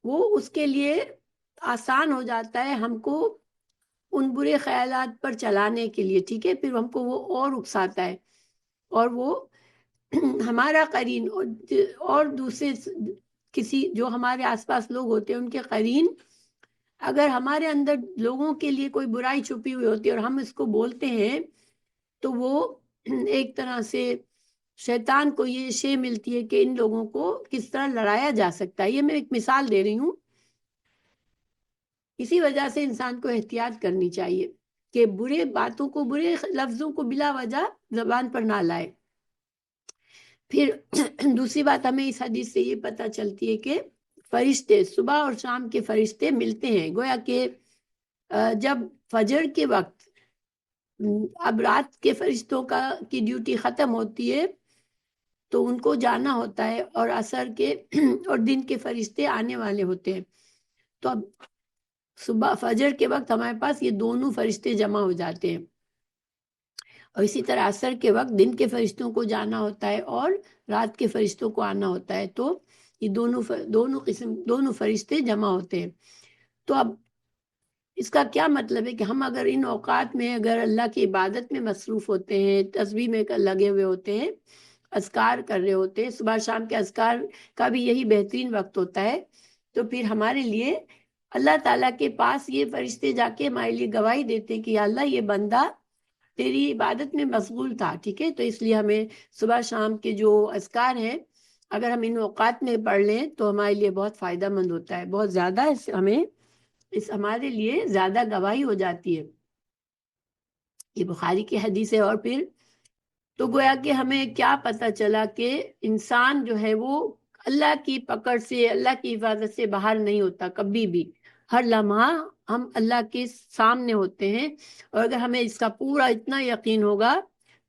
وہ اس کے لیے آسان ہو جاتا ہے ہم کو ان برے خیالات پر چلانے کے لیے، ٹھیک ہے، پھر ہم کو وہ اور اکساتا ہے، اور وہ ہمارا قرین اور دوسرے کسی جو ہمارے آس پاس لوگ ہوتے ہیں ان کے قرین اگر ہمارے اندر لوگوں کے لیے کوئی برائی چھپی ہوئی ہوتی ہے اور ہم اس کو بولتے ہیں تو وہ ایک طرح سے شیطان کو یہ شے ملتی ہے کہ ان لوگوں کو کس طرح لڑایا جا سکتا ہے۔ یہ میں ایک مثال دے رہی ہوں۔ اسی وجہ سے انسان کو احتیاط کرنی چاہیے کہ برے باتوں کو، برے لفظوں کو بلا وجہ زبان پر نہ لائے۔ پھر دوسری بات ہمیں اس حدیث سے یہ پتہ چلتی ہے کہ فرشتے صبح اور شام کے فرشتے ملتے ہیں، گویا کہ جب فجر کے وقت اب رات کے فرشتوں کی ڈیوٹی ختم ہوتی ہے تو ان کو جانا ہوتا ہے، اور عصر کے اور دن کے فرشتے آنے والے ہوتے ہیں، تو اب صبح فجر کے وقت ہمارے پاس یہ دونوں فرشتے جمع ہو جاتے ہیں، اور اسی طرح عصر کے وقت دن کے فرشتوں کو جانا ہوتا ہے اور رات کے فرشتوں کو آنا ہوتا ہے، تو یہ دونوں فرشتے جمع ہوتے ہیں۔ تو اب اس کا کیا مطلب ہے کہ ہم اگر ان اوقات میں اگر اللہ کی عبادت میں مصروف ہوتے ہیں، تسبیح میں لگے ہوئے ہوتے ہیں، اذکار کر رہے ہوتے ہیں، صبح شام کے اذکار کا بھی یہی بہترین وقت ہوتا ہے، تو پھر ہمارے لیے اللہ تعالیٰ کے پاس یہ فرشتے جا کے ہمارے لیے گواہی دیتے ہیں کہ یا اللہ یہ بندہ تیری عبادت میں مشغول تھا، ٹھیک ہے، تو اس لیے ہمیں صبح شام کے جو اذکار ہیں اگر ہم ان اوقات میں پڑھ لیں تو ہمارے لیے بہت فائدہ مند ہوتا ہے، بہت زیادہ ہمارے لیے زیادہ گواہی ہو جاتی ہے۔ یہ بخاری کی حدیث ہے۔ اور پھر تو گویا کہ ہمیں کیا پتہ چلا کہ انسان جو ہے وہ اللہ کی پکڑ سے، اللہ کی حفاظت سے باہر نہیں ہوتا کبھی بھی۔ ہر لمحہ ہم اللہ کے سامنے ہوتے ہیں، اور اگر ہمیں اس کا پورا اتنا یقین ہوگا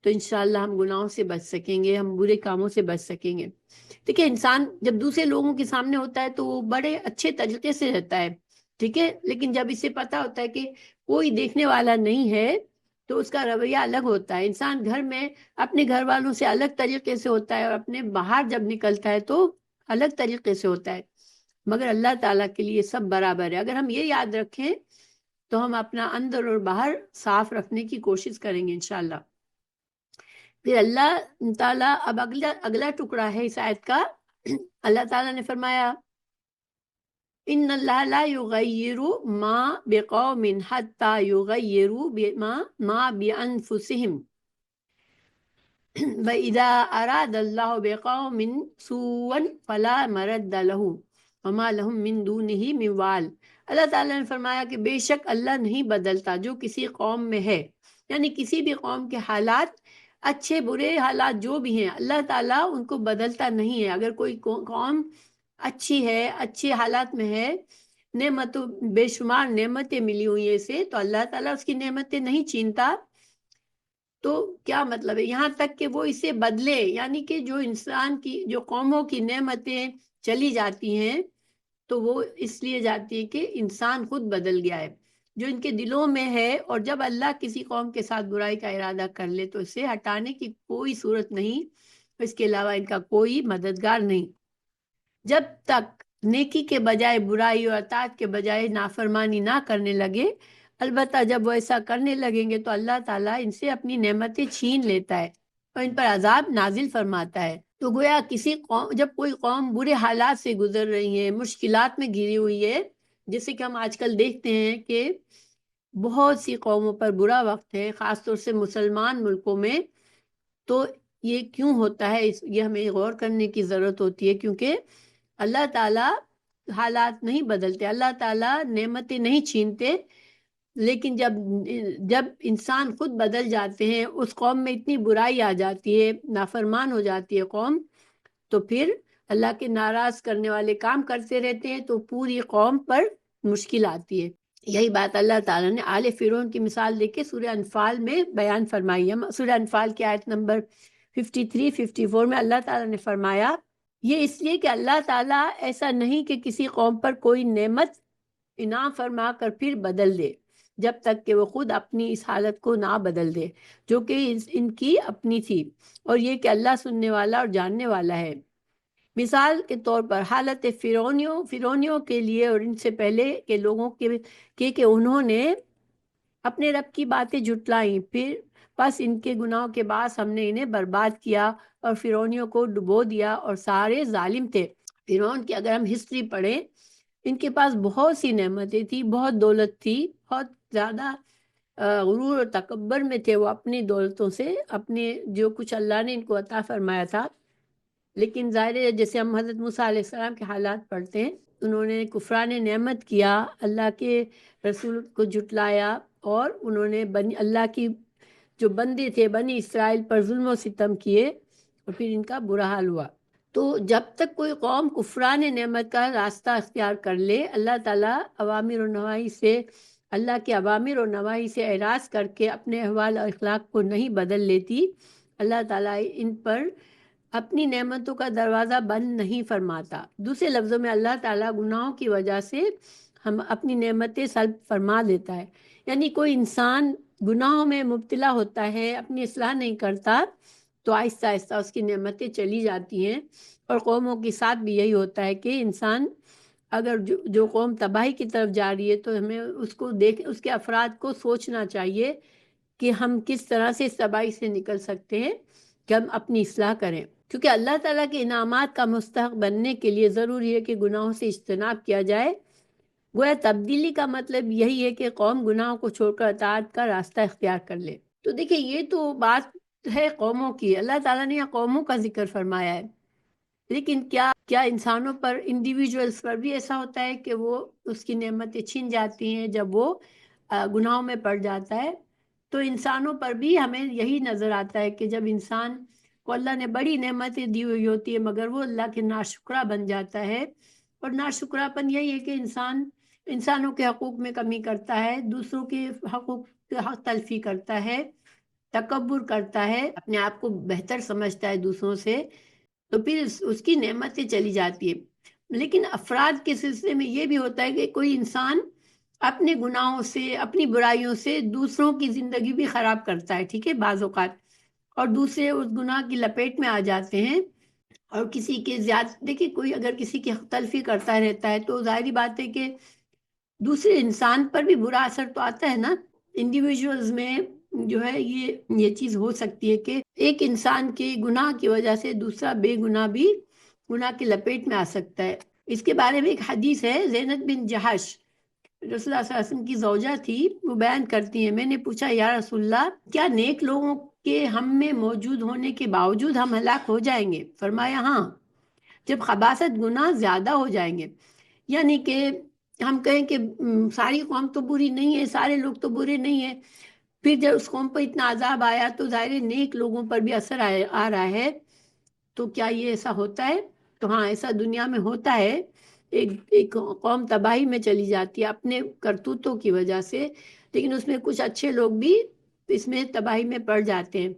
تو انشاءاللہ ہم گناہوں سے بچ سکیں گے، ہم برے کاموں سے بچ سکیں گے۔ ٹھیک ہے، انسان جب دوسرے لوگوں کے سامنے ہوتا ہے تو وہ بڑے اچھے طریقے سے رہتا ہے، ٹھیک ہے، لیکن جب اسے پتہ ہوتا ہے کہ کوئی دیکھنے والا نہیں ہے تو اس کا رویہ الگ ہوتا ہے۔ انسان گھر میں اپنے گھر والوں سے الگ طریقے سے ہوتا ہے، اور اپنے باہر جب نکلتا ہے تو الگ طریقے سے ہوتا ہے، مگر اللہ تعالیٰ کے لیے سب برابر ہے۔ اگر ہم یہ یاد رکھیں تو ہم اپنا اندر اور باہر صاف رکھنے کی کوشش کریں گے انشاءاللہ۔ پھر اللہ تعالیٰ اب اگلا ٹکڑا ہے اس آیت کا، اللہ تعالیٰ نے فرمایا ان اللہ لا یغیر ما بقوم حتی یغیروا ما بانفسہم وَإِذَا أَرَادَ اللَّهُ بِقَوْمٍ سُوءًا فَلَا مَرَدَّ لَهُ وَمَا لَهُم مِّن دُونِهِ مِن وَالٍ۔ اللہ تعالیٰ نے فرمایا کہ بے شک اللہ نہیں بدلتا جو کسی قوم میں ہے، یعنی کسی بھی قوم کے حالات، اچھے برے حالات جو بھی ہیں، اللہ تعالیٰ ان کو بدلتا نہیں ہے۔ اگر کوئی قوم اچھی ہے، اچھے حالات میں ہے، نعمتوں بے شمار نعمتیں ملی ہوئی ہیں اسے، تو اللہ تعالیٰ اس کی نعمتیں نہیں چھینتا، تو کیا مطلب ہے یہاں تک کہ وہ اسے بدلے، یعنی کہ جو انسان کی جو قوموں کی نعمتیں چلی جاتی ہیں تو وہ اس لیے جاتی ہے کہ انسان خود بدل گیا ہے جو ان کے دلوں میں ہے، اور جب اللہ کسی قوم کے ساتھ برائی کا ارادہ کر لے تو اسے ہٹانے کی کوئی صورت نہیں، اس کے علاوہ ان کا کوئی مددگار نہیں، جب تک نیکی کے بجائے برائی اور اطاعت کے بجائے نافرمانی نہ کرنے لگے۔ البتہ جب وہ ایسا کرنے لگیں گے تو اللہ تعالیٰ ان سے اپنی نعمتیں چھین لیتا ہے اور ان پر عذاب نازل فرماتا ہے۔ تو گویا کسی قوم، جب کوئی قوم برے حالات سے گزر رہی ہے، مشکلات میں گھری ہوئی ہے، جیسے کہ ہم آج کل دیکھتے ہیں کہ بہت سی قوموں پر برا وقت ہے، خاص طور سے مسلمان ملکوں میں، تو یہ کیوں ہوتا ہے، یہ ہمیں غور کرنے کی ضرورت ہوتی ہے، کیونکہ اللہ تعالیٰ حالات نہیں بدلتے، اللہ تعالیٰ نعمتیں نہیں چھینتے، لیکن جب جب انسان خود بدل جاتے ہیں، اس قوم میں اتنی برائی آ جاتی ہے، نافرمان ہو جاتی ہے قوم، تو پھر اللہ کے ناراض کرنے والے کام کرتے رہتے ہیں تو پوری قوم پر مشکل آتی ہے۔ یہی بات اللہ تعالیٰ نے آل فرعون کی مثال دے کے سورہ انفال میں بیان فرمائی ہے۔ سورہ انفال کی آیت نمبر 53 54 میں اللہ تعالیٰ نے فرمایا، یہ اس لیے کہ اللہ تعالیٰ ایسا نہیں کہ کسی قوم پر کوئی نعمت انعام فرما کر پھر بدل دے جب تک کہ وہ خود اپنی اس حالت کو نہ بدل دے جو کہ ان کی اپنی تھی، اور یہ کہ اللہ سننے والا اور جاننے والا ہے۔ مثال کے طور پر حالت فرعونیوں کے لیے اور ان سے پہلے کے لوگوں کے کہ انہوں نے اپنے رب کی باتیں جھٹلائیں، پھر بس ان کے گناہوں کے باعث ہم نے انہیں برباد کیا اور فرعونیوں کو ڈبو دیا، اور سارے ظالم تھے۔ فرعون کی اگر ہم ہسٹری پڑھیں، ان کے پاس بہت سی نعمتیں تھی، بہت دولت تھی، بہت زیادہ غرور اور تکبر میں تھے وہ اپنی دولتوں سے، اپنے جو کچھ اللہ نے ان کو عطا فرمایا تھا، لیکن ظاہر ہے جیسے ہم حضرت موسیٰ علیہ السلام کے حالات پڑھتے ہیں، انہوں نے کفران نعمت کیا، اللہ کے رسول کو جھٹلایا، اور انہوں نے اللہ کی جو بندے تھے بنی اسرائیل پر ظلم و ستم کیے، اور پھر ان کا برا حال ہوا۔ تو جب تک کوئی قوم کفران نعمت کا راستہ اختیار کر لے، اللہ تعالیٰ اوامر و نواہی سے اللہ کے اوامر و نواہی سے اعراض کر کے اپنے احوال اور اخلاق کو نہیں بدل لیتی، اللہ تعالیٰ ان پر اپنی نعمتوں کا دروازہ بند نہیں فرماتا۔ دوسرے لفظوں میں اللہ تعالیٰ گناہوں کی وجہ سے ہم اپنی نعمتیں سلب فرما دیتا ہے، یعنی کوئی انسان گناہوں میں مبتلا ہوتا ہے، اپنی اصلاح نہیں کرتا، تو آہستہ آہستہ اس کی نعمتیں چلی جاتی ہیں، اور قوموں کے ساتھ بھی یہی ہوتا ہے کہ انسان اگر جو قوم تباہی کی طرف جا رہی ہے تو ہمیں اس کو اس کے افراد کو سوچنا چاہیے کہ ہم کس طرح سے اس تباہی سے نکل سکتے ہیں، کہ ہم اپنی اصلاح کریں، کیونکہ اللہ تعالیٰ کے انعامات کا مستحق بننے کے لیے ضروری ہے کہ گناہوں سے اجتناب کیا جائے۔ گویا تبدیلی کا مطلب یہی ہے کہ قوم گناہوں کو چھوڑ کر اطاعت کا راستہ اختیار کر لے۔ تو دیکھیں یہ تو بات ہے قوموں کی، اللہ تعالیٰ نے یہاں قوموں کا ذکر فرمایا ہے، لیکن کیا انسانوں پر، انڈیویجولز پر بھی ایسا ہوتا ہے کہ وہ اس کی نعمتیں چھن جاتی ہیں جب وہ گناہوں میں پڑ جاتا ہے؟ تو انسانوں پر بھی ہمیں یہی نظر آتا ہے کہ جب انسان کو اللہ نے بڑی نعمتیں دی ہوئی ہوتی ہے مگر وہ اللہ کے ناشکرا بن جاتا ہے، اور ناشکرا پن یہی ہے کہ انسانوں کے حقوق میں کمی کرتا ہے، دوسروں کے حقوق کے حق تلفی کرتا ہے، تکبر کرتا ہے، اپنے آپ کو بہتر سمجھتا ہے دوسروں سے، تو پھر اس کی نعمتیں چلی جاتی ہے۔ لیکن افراد کے سلسلے میں یہ بھی ہوتا ہے کہ کوئی انسان اپنے گناہوں سے، اپنی برائیوں سے دوسروں کی زندگی بھی خراب کرتا ہے، ٹھیک ہے، بعض اوقات، اور دوسرے اس گناہ کی لپیٹ میں آ جاتے ہیں، اور کسی کے دیکھیں کوئی اگر کسی کی حق تلفی کرتا رہتا ہے تو ظاہری بات ہے کہ دوسرے انسان پر بھی برا اثر تو آتا ہے نا۔ انڈیویجولز میں جو ہے یہ چیز ہو سکتی ہے کہ ایک انسان کے گناہ کی وجہ سے دوسرا بے گناہ بھی گناہ کی لپیٹ میں آ سکتا ہے۔ اس کے بارے میں ایک حدیث ہے، زینب بن جہش رسول اللہ صلی اللہ علیہ وسلم کی زوجہ تھی، وہ بیان کرتی ہیں، میں نے پوچھا یا رسول اللہ کیا نیک لوگوں کے ہم میں موجود ہونے کے باوجود ہم ہلاک ہو جائیں گے؟ فرمایا ہاں، جب خباثت گناہ زیادہ ہو جائیں گے، یعنی کہ ہم کہیں کہ ساری قوم تو بری نہیں ہے، سارے لوگ تو برے نہیں ہیں، پھر جب اس قوم پر اتنا عذاب آیا تو ظاہر نیک لوگوں پر بھی اثر آ رہا ہے، تو کیا یہ ایسا ہوتا ہے؟ تو ہاں، ایسا دنیا میں ہوتا ہے ایک قوم تباہی میں چلی جاتی ہے اپنے کرتوتوں کی وجہ سے، لیکن اس میں کچھ اچھے لوگ بھی اس میں تباہی میں پڑ جاتے ہیں۔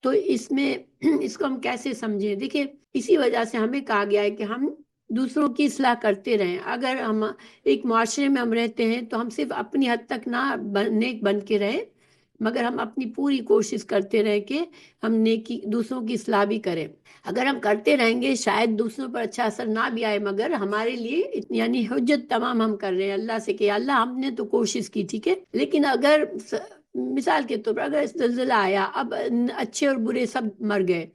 تو اس میں اس کو ہم کیسے سمجھیں؟ دیکھیں، اسی وجہ سے ہمیں کہا گیا ہے کہ ہم دوسروں کی اصلاح کرتے رہیں۔ اگر ہم ایک معاشرے میں ہم رہتے ہیں تو ہم صرف اپنی حد تک نہ نیک بن کے رہیں، مگر ہم اپنی پوری کوشش کرتے رہیں کہ ہم نیکی دوسروں کی اصلاح بھی کریں۔ اگر ہم کرتے رہیں گے شاید دوسروں پر اچھا اثر نہ بھی آئے، مگر ہمارے لیے یعنی حجت تمام ہم کر رہے ہیں اللہ سے کہ اللہ ہم نے تو کوشش کی، ٹھیک ہے، لیکن اگر مثال کے طور پر اگر زلزلہ آیا، اب اچھے اور برے سب مر گئے،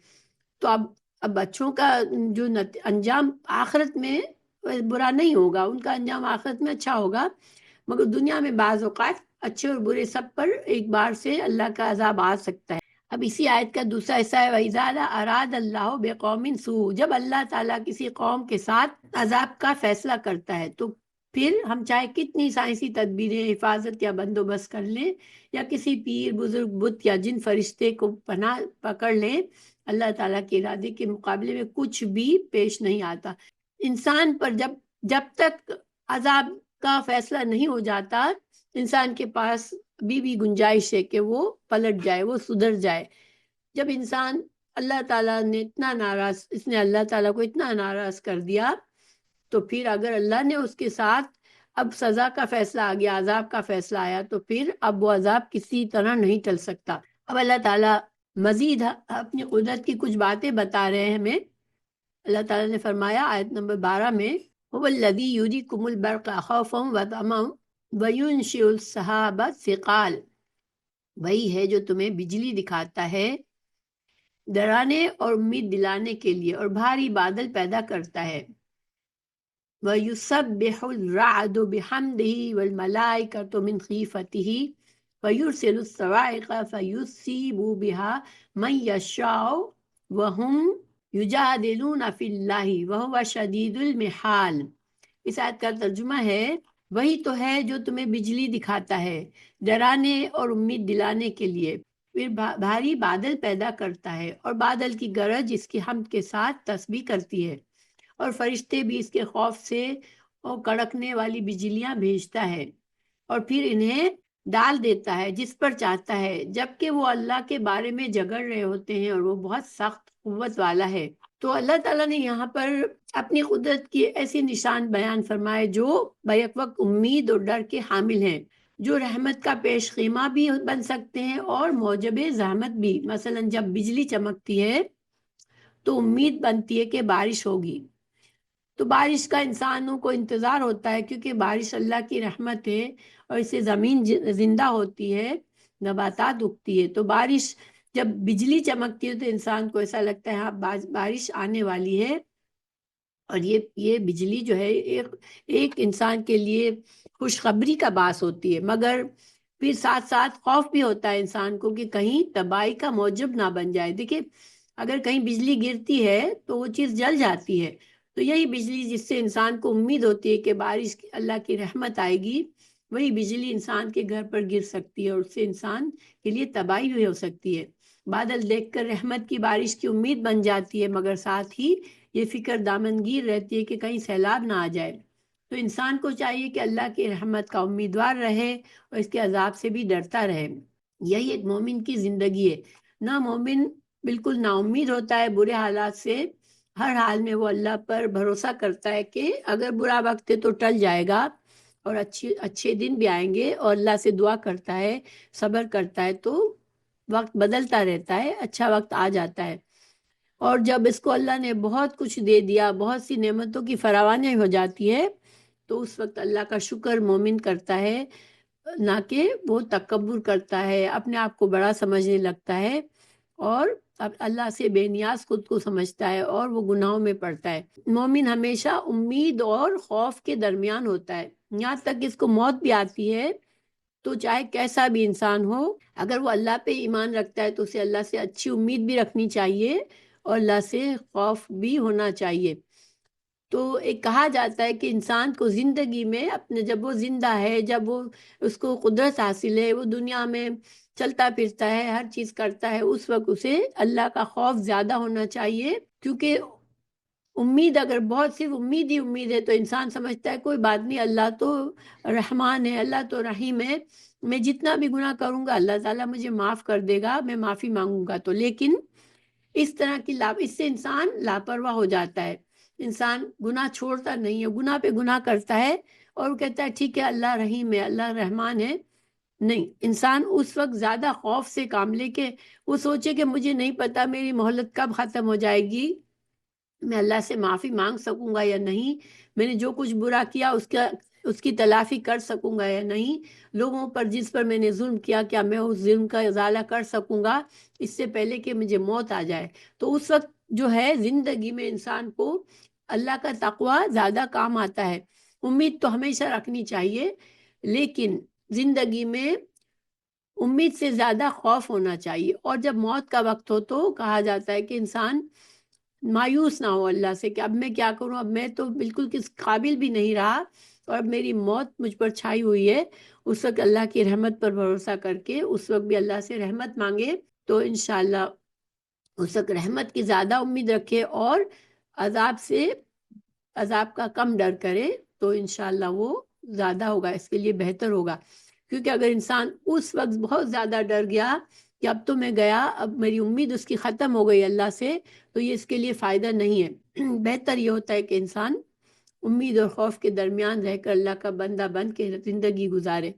تو اب بچوں کا جو انجام آخرت میں برا نہیں ہوگا، ان کا انجام آخرت میں اچھا ہوگا، مگر دنیا میں بعض اوقات اچھے اور برے سب پر ایک بار سے اللہ کا عذاب آ سکتا ہے۔ اب اسی آیت کا دوسرا حصہ ہے وَإِذَا أَرَادَ اللَّهُ بِقَوْمٍ سُوءًا، جب اللہ تعالیٰ کسی قوم کے ساتھ عذاب کا فیصلہ کرتا ہے تو پھر ہم چاہے کتنی سائنسی تدبیریں، حفاظت یا بندوبست کر لیں، یا کسی پیر بزرگ بت یا جن فرشتے کو پناہ پکڑ لیں، اللہ تعالیٰ کے ارادے کے مقابلے میں کچھ بھی پیش نہیں آتا۔ انسان پر جب تک عذاب کا فیصلہ نہیں ہو جاتا، انسان کے پاس بھی گنجائش ہے کہ وہ پلٹ جائے، وہ سدھر جائے۔ جب انسان اللہ تعالیٰ نے اس نے اللہ تعالیٰ کو اتنا ناراض کر دیا، تو پھر اگر اللہ نے اس کے ساتھ اب سزا کا فیصلہ آ گیا، عذاب کا فیصلہ آیا، تو پھر اب وہ عذاب کسی طرح نہیں ٹل سکتا۔ اب اللہ تعالیٰ مزید اپنی قدرت کی کچھ باتیں بتا رہے ہیں ہمیں۔ اللہ تعالیٰ نے فرمایا آیت نمبر 12 میں، هو الذی یریکم البرق خوفا وطمعا وینشئ السحاب الثقال، وہی ہے جو تمہیں بجلی دکھاتا ہے ڈرانے اور امید دلانے کے لیے، اور بھاری بادل پیدا کرتا ہے۔ وَيُسَبِّحُ الرَّعْدُ بِحَمْدِهِ وَالْمَلَائِكَةُ مِنْ خِيفَتِهِ وَيُرْسِلُ الصَّوَاعِقَ فَيُصِيبُ بِهَا مَن يَشَاءُ وَهُمْ يُجَادِلُونَ فِي اللَّهِ وَهُوَ شَدِيدُ الْمِحَالِ۔ اس آیت کا ترجمہ ہے، وہی تو ہے جو تمہیں بجلی دکھاتا ہے ڈرانے اور امید دلانے کے لیے، پھر بھاری بادل پیدا کرتا ہے، اور بادل کی گرج اس کی حمد کے ساتھ تسبیح کرتی ہے، اور فرشتے بھی اس کے خوف سے اور کڑکنے والی بجلیاں بھیجتا ہے، اور پھر انہیں ڈال دیتا ہے جس پر چاہتا ہے، جبکہ وہ اللہ کے بارے میں جھگڑ رہے ہوتے ہیں اور وہ بہت سخت قوت والا ہے۔ تو اللہ تعالیٰ نے یہاں پر اپنی قدرت کی ایسی نشان بیان فرمائے جو بیک وقت امید اور ڈر کے حامل ہیں، جو رحمت کا پیش خیمہ بھی بن سکتے ہیں اور موجب زحمت بھی۔ مثلا جب بجلی چمکتی ہے تو امید بنتی ہے کہ بارش ہوگی، تو بارش کا انسانوں کو انتظار ہوتا ہے، کیونکہ بارش اللہ کی رحمت ہے اور اس سے زمین زندہ ہوتی ہے، نباتات اگتی ہے۔ تو بارش جب بجلی چمکتی ہے تو انسان کو ایسا لگتا ہے ہاں بارش آنے والی ہے، اور یہ بجلی جو ہے ایک انسان کے لیے خوشخبری کا باعث ہوتی ہے، مگر پھر ساتھ ساتھ خوف بھی ہوتا ہے انسان کو کہ کہیں تباہی کا موجب نہ بن جائے۔ دیکھیں، اگر کہیں بجلی گرتی ہے تو وہ چیز جل جاتی ہے، تو یہی بجلی جس سے انسان کو امید ہوتی ہے کہ بارش اللہ کی رحمت آئے گی، وہی بجلی انسان کے گھر پر گر سکتی ہے اور اس سے انسان کے لیے تباہی بھی ہو سکتی ہے۔ بادل دیکھ کر رحمت کی بارش کی امید بن جاتی ہے، مگر ساتھ ہی یہ فکر دامنگیر رہتی ہے کہ کہیں سیلاب نہ آ جائے۔ تو انسان کو چاہیے کہ اللہ کی رحمت کا امیدوار رہے اور اس کے عذاب سے بھی ڈرتا رہے۔ یہی ایک مومن کی زندگی ہے۔ نہ مومن بالکل نا امید ہوتا ہے برے حالات سے، ہر حال میں وہ اللہ پر بھروسہ کرتا ہے کہ اگر برا وقت ہے تو ٹل جائے گا اور اچھے دن بھی آئیں گے، اور اللہ سے دعا کرتا ہے، صبر کرتا ہے، تو وقت بدلتا رہتا ہے، اچھا وقت آ جاتا ہے۔ اور جب اس کو اللہ نے بہت کچھ دے دیا، بہت سی نعمتوں کی فراوانی ہو جاتی ہے، تو اس وقت اللہ کا شکر مومن کرتا ہے، نہ کہ وہ تکبر کرتا ہے، اپنے آپ کو بڑا سمجھنے لگتا ہے، اور اب اللہ سے بے نیاز خود کو سمجھتا ہے اور وہ گناہوں میں پڑتا ہے۔ مومن ہمیشہ امید اور خوف کے درمیان ہوتا ہے، یہاں تک اس کو موت بھی آتی ہے تو چاہے کیسا بھی انسان ہو، اگر وہ اللہ پہ ایمان رکھتا ہے تو اسے اللہ سے اچھی امید بھی رکھنی چاہیے اور اللہ سے خوف بھی ہونا چاہیے۔ تو ایک کہا جاتا ہے کہ انسان کو زندگی میں اپنے جب وہ زندہ ہے، جب وہ اس کو قدرت حاصل ہے، وہ دنیا میں چلتا پھرتا ہے، ہر چیز کرتا ہے، اس وقت اسے اللہ کا خوف زیادہ ہونا چاہیے، کیونکہ امید اگر بہت صرف امید ہی امید ہے تو انسان سمجھتا ہے کوئی بات نہیں، اللہ تو رحمان ہے، اللہ تو رحیم ہے، میں جتنا بھی گناہ کروں گا اللہ تعالیٰ مجھے معاف کر دے گا، میں معافی مانگوں گا تو۔ لیکن اس طرح کی اس سے انسان لاپرواہ ہو جاتا ہے، انسان گناہ چھوڑتا نہیں ہے، گناہ پہ گناہ کرتا ہے اور وہ کہتا ہے ٹھیک ہے اللہ رحیم ہے، اللہ رحمان ہے۔ نہیں، انسان اس وقت زیادہ خوف سے کام لے کے وہ سوچے کہ مجھے نہیں پتا میری مہلت کب ختم ہو جائے گی، میں اللہ سے معافی مانگ سکوں گا یا نہیں، میں نے جو کچھ برا کیا اس کی تلافی کر سکوں گا یا نہیں، لوگوں پر جس پر میں نے ظلم کیا کیا میں اس ظلم کا ازالہ کر سکوں گا اس سے پہلے کہ مجھے موت آ جائے۔ تو اس وقت جو ہے زندگی میں انسان کو اللہ کا تقوی زیادہ کام آتا ہے۔ امید تو ہمیشہ رکھنی چاہیے، لیکن زندگی میں امید سے زیادہ خوف ہونا چاہیے، اور جب موت کا وقت ہو تو کہا جاتا ہے کہ انسان مایوس نہ ہو اللہ سے کہ اب میں کیا کروں، اب میں تو بالکل کس قابل بھی نہیں رہا اور اب میری موت مجھ پر چھائی ہوئی ہے۔ اس وقت اللہ کی رحمت پر بھروسہ کر کے اس وقت بھی اللہ سے رحمت مانگے تو انشاءاللہ اس وقت رحمت کی زیادہ امید رکھے، اور عذاب کا کم ڈر کرے تو انشاءاللہ وہ زیادہ ہوگا، اس کے لیے بہتر ہوگا۔ کیونکہ اگر انسان اس وقت بہت زیادہ ڈر گیا کہ اب تو میں گیا، اب میری امید اس کی ختم ہو گئی اللہ سے، تو یہ اس کے لیے فائدہ نہیں ہے۔ بہتر یہ ہوتا ہے کہ انسان امید اور خوف کے درمیان رہ کر اللہ کا بندہ بن کے زندگی گزارے۔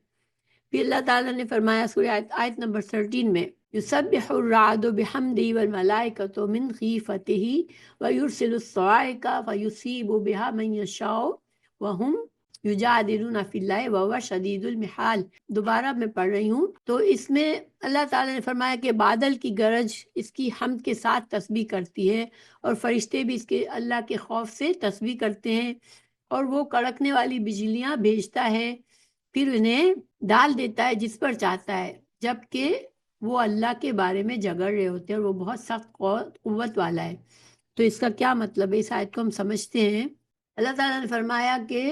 پھر اللہ تعالیٰ نے فرمایا سورہ آیت نمبر 13 میں، یسبح الرعد بحمدہ والملائکۃ من خیفتہ ویرسل الصواعق فیصیب بها من یشاء وہم یجادلون فی اللہ وہو شدید المحال۔ دوبارہ میں پڑھ رہی ہوں۔ تو اس میں اللہ تعالیٰ نے فرمایا کہ بادل کی گرج اس کی حمد کے ساتھ تسبیح کرتی ہے، اور فرشتے بھی اس کے اللہ کے خوف سے تسبیح کرتے ہیں، اور وہ کڑکنے والی بجلیاں بھیجتا ہے، پھر انہیں ڈال دیتا ہے جس پر چاہتا ہے، جبکہ وہ اللہ کے بارے میں جھگڑ رہے ہوتے ہیں اور وہ بہت سخت قوت والا ہے۔ تو اس کا کیا مطلب ہے، اس آیت کو ہم سمجھتے ہیں۔ اللہ تعالیٰ نے فرمایا کہ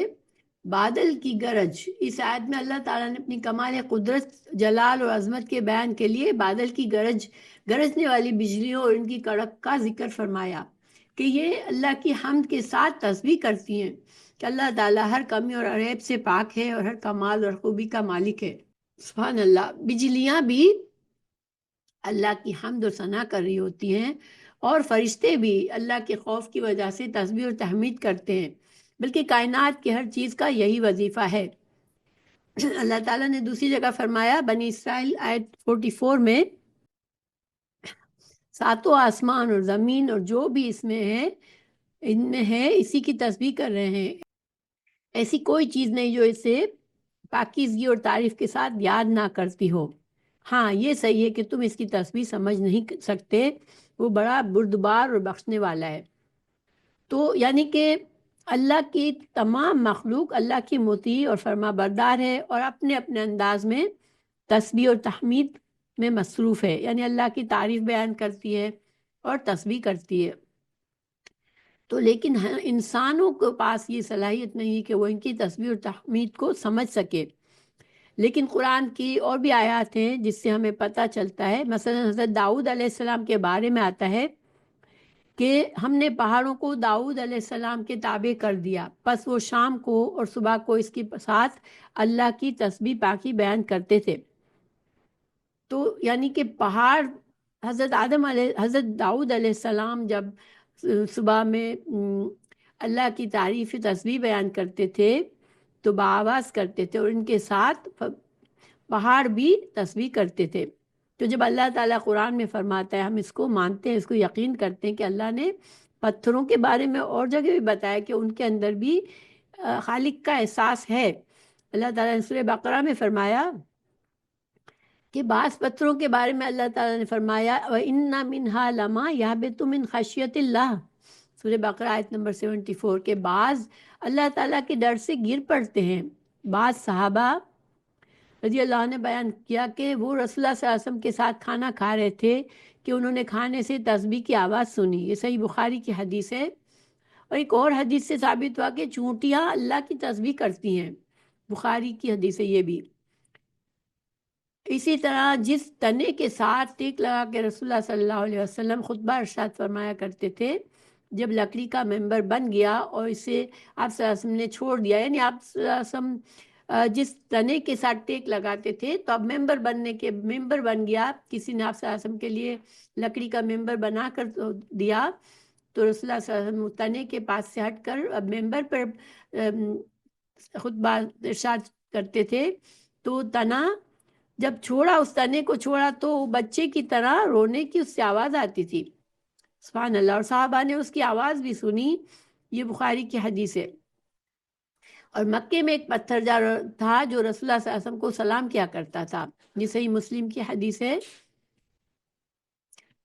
بادل کی گرج، اس آیت میں اللہ تعالیٰ نے اپنی کمال قدرت، جلال اور عظمت کے بیان کے لیے بادل کی گرجنے والی بجلیوں اور ان کی کڑک کا ذکر فرمایا کہ یہ اللہ کی حمد کے ساتھ تسبیح کرتی ہیں کہ اللہ تعالیٰ ہر کمی اور عیب سے پاک ہے اور ہر کمال اور خوبی کا مالک ہے۔ سبحان اللہ۔ بجلیاں بھی اللہ کی حمد و ثنا کر رہی ہوتی ہیں، اور فرشتے بھی اللہ کے خوف کی وجہ سے تسبیح اور تحمید کرتے ہیں، بلکہ کائنات کی ہر چیز کا یہی وظیفہ ہے۔ اللہ تعالیٰ نے دوسری جگہ فرمایا بنی اسرائیل آیت 44 میں، ساتوں آسمان اور زمین اور جو بھی اس میں ہے، ان میں ہے اسی کی تسبیح کر رہے ہیں، ایسی کوئی چیز نہیں جو اسے پاکیزگی اور تعریف کے ساتھ یاد نہ کرتی ہو۔ ہاں یہ صحیح ہے کہ تم اس کی تسبیح سمجھ نہیں سکتے، وہ بڑا بردبار اور بخشنے والا ہے۔ تو یعنی کہ اللہ کی تمام مخلوق اللہ کی مطیع اور فرما بردار ہے، اور اپنے اپنے انداز میں تسبیح اور تحمید میں مصروف ہے، یعنی اللہ کی تعریف بیان کرتی ہے اور تسبیح کرتی ہے۔ تو لیکن انسانوں کے پاس یہ صلاحیت نہیں ہے کہ وہ ان کی تسبیح اور تحمید کو سمجھ سکے۔ لیکن قرآن کی اور بھی آیات ہیں جس سے ہمیں پتہ چلتا ہے، مثلا حضرت داؤد علیہ السلام کے بارے میں آتا ہے کہ ہم نے پہاڑوں کو داؤد علیہ السلام کے تابع کر دیا، پس وہ شام کو اور صبح کو اس کے ساتھ اللہ کی تسبیح پاکی بیان کرتے تھے۔ تو یعنی کہ پہاڑ حضرت داؤد علیہ السلام جب صبح میں اللہ کی تعریف تسبیح بیان کرتے تھے تو بآواز کرتے تھے، اور ان کے ساتھ پہاڑ بھی تسبیح کرتے تھے۔ تو جب اللہ تعالیٰ قرآن میں فرماتا ہے، ہم اس کو مانتے ہیں، اس کو یقین کرتے ہیں کہ اللہ نے پتھروں کے بارے میں اور جگہ بھی بتایا کہ ان کے اندر بھی خالق کا احساس ہے۔ اللہ تعالیٰ نے سورہ بقرہ میں فرمایا کہ بعض پتھروں کے بارے میں اللہ تعالیٰ نے فرمایا وَإِنَّ مِنْهَا لَمَا يَهْبِطُ مِنْ خَشْيَةِ اللَّهِ، سورہ بقرہ آیت نمبر 74 کے بعض اللہ تعالیٰ کے ڈر سے گر پڑتے ہیں۔ بعض صحابہ رضی اللہ عنہ نے بیان کیا کہ وہ رسول اللہ صلی اللہ علیہ وسلم کے ساتھ کھانا کھا رہے تھے کہ انہوں نے کھانے سے تسبیح کی آواز سنی۔ یہ صحیح بخاری کی حدیث ہے، اور ایک اور حدیث سے ثابت ہوا کہ چونٹیاں اللہ کی تسبیح کرتی ہیں، بخاری کی حدیث ہے یہ بھی۔ اسی طرح جس تنے کے ساتھ ٹیک لگا کے رسول اللہ صلی اللہ علیہ وسلم خطبہ ارشاد فرمایا کرتے تھے جب لکڑی کا ممبر بن گیا اور اسے آپ صلی اللہ علیہ وسلم نے چھوڑ دیا، یعنی آپ صلی اللہ علیہ وسلم جس تنے کے ساتھ ٹیک لگاتے تھے، تو اب ممبر بن گیا، کسی نے آپ صلی اللہ علیہ وسلم کے لیے لکڑی کا ممبر بنا کر دیا، تو رسول اللہ صلی اللہ علیہ وسلم تنے کے پاس سے ہٹ کر اب ممبر پر خطبہ ارشاد کرتے تھے، تو تنا جب چھوڑا، اس تنے کو چھوڑا، تو بچے کی طرح رونے کی اس سے آواز آتی تھی، سبحان اللہ، اور صحابہ نے اس کی آواز بھی سنی۔ یہ بخاری کی حدیث ہے۔ اور مکے میں ایک پتھر تھا جو رسول اللہ صلی اللہ علیہ وسلم کو سلام کیا کرتا تھا، یہ صحیح مسلم کی حدیث ہے۔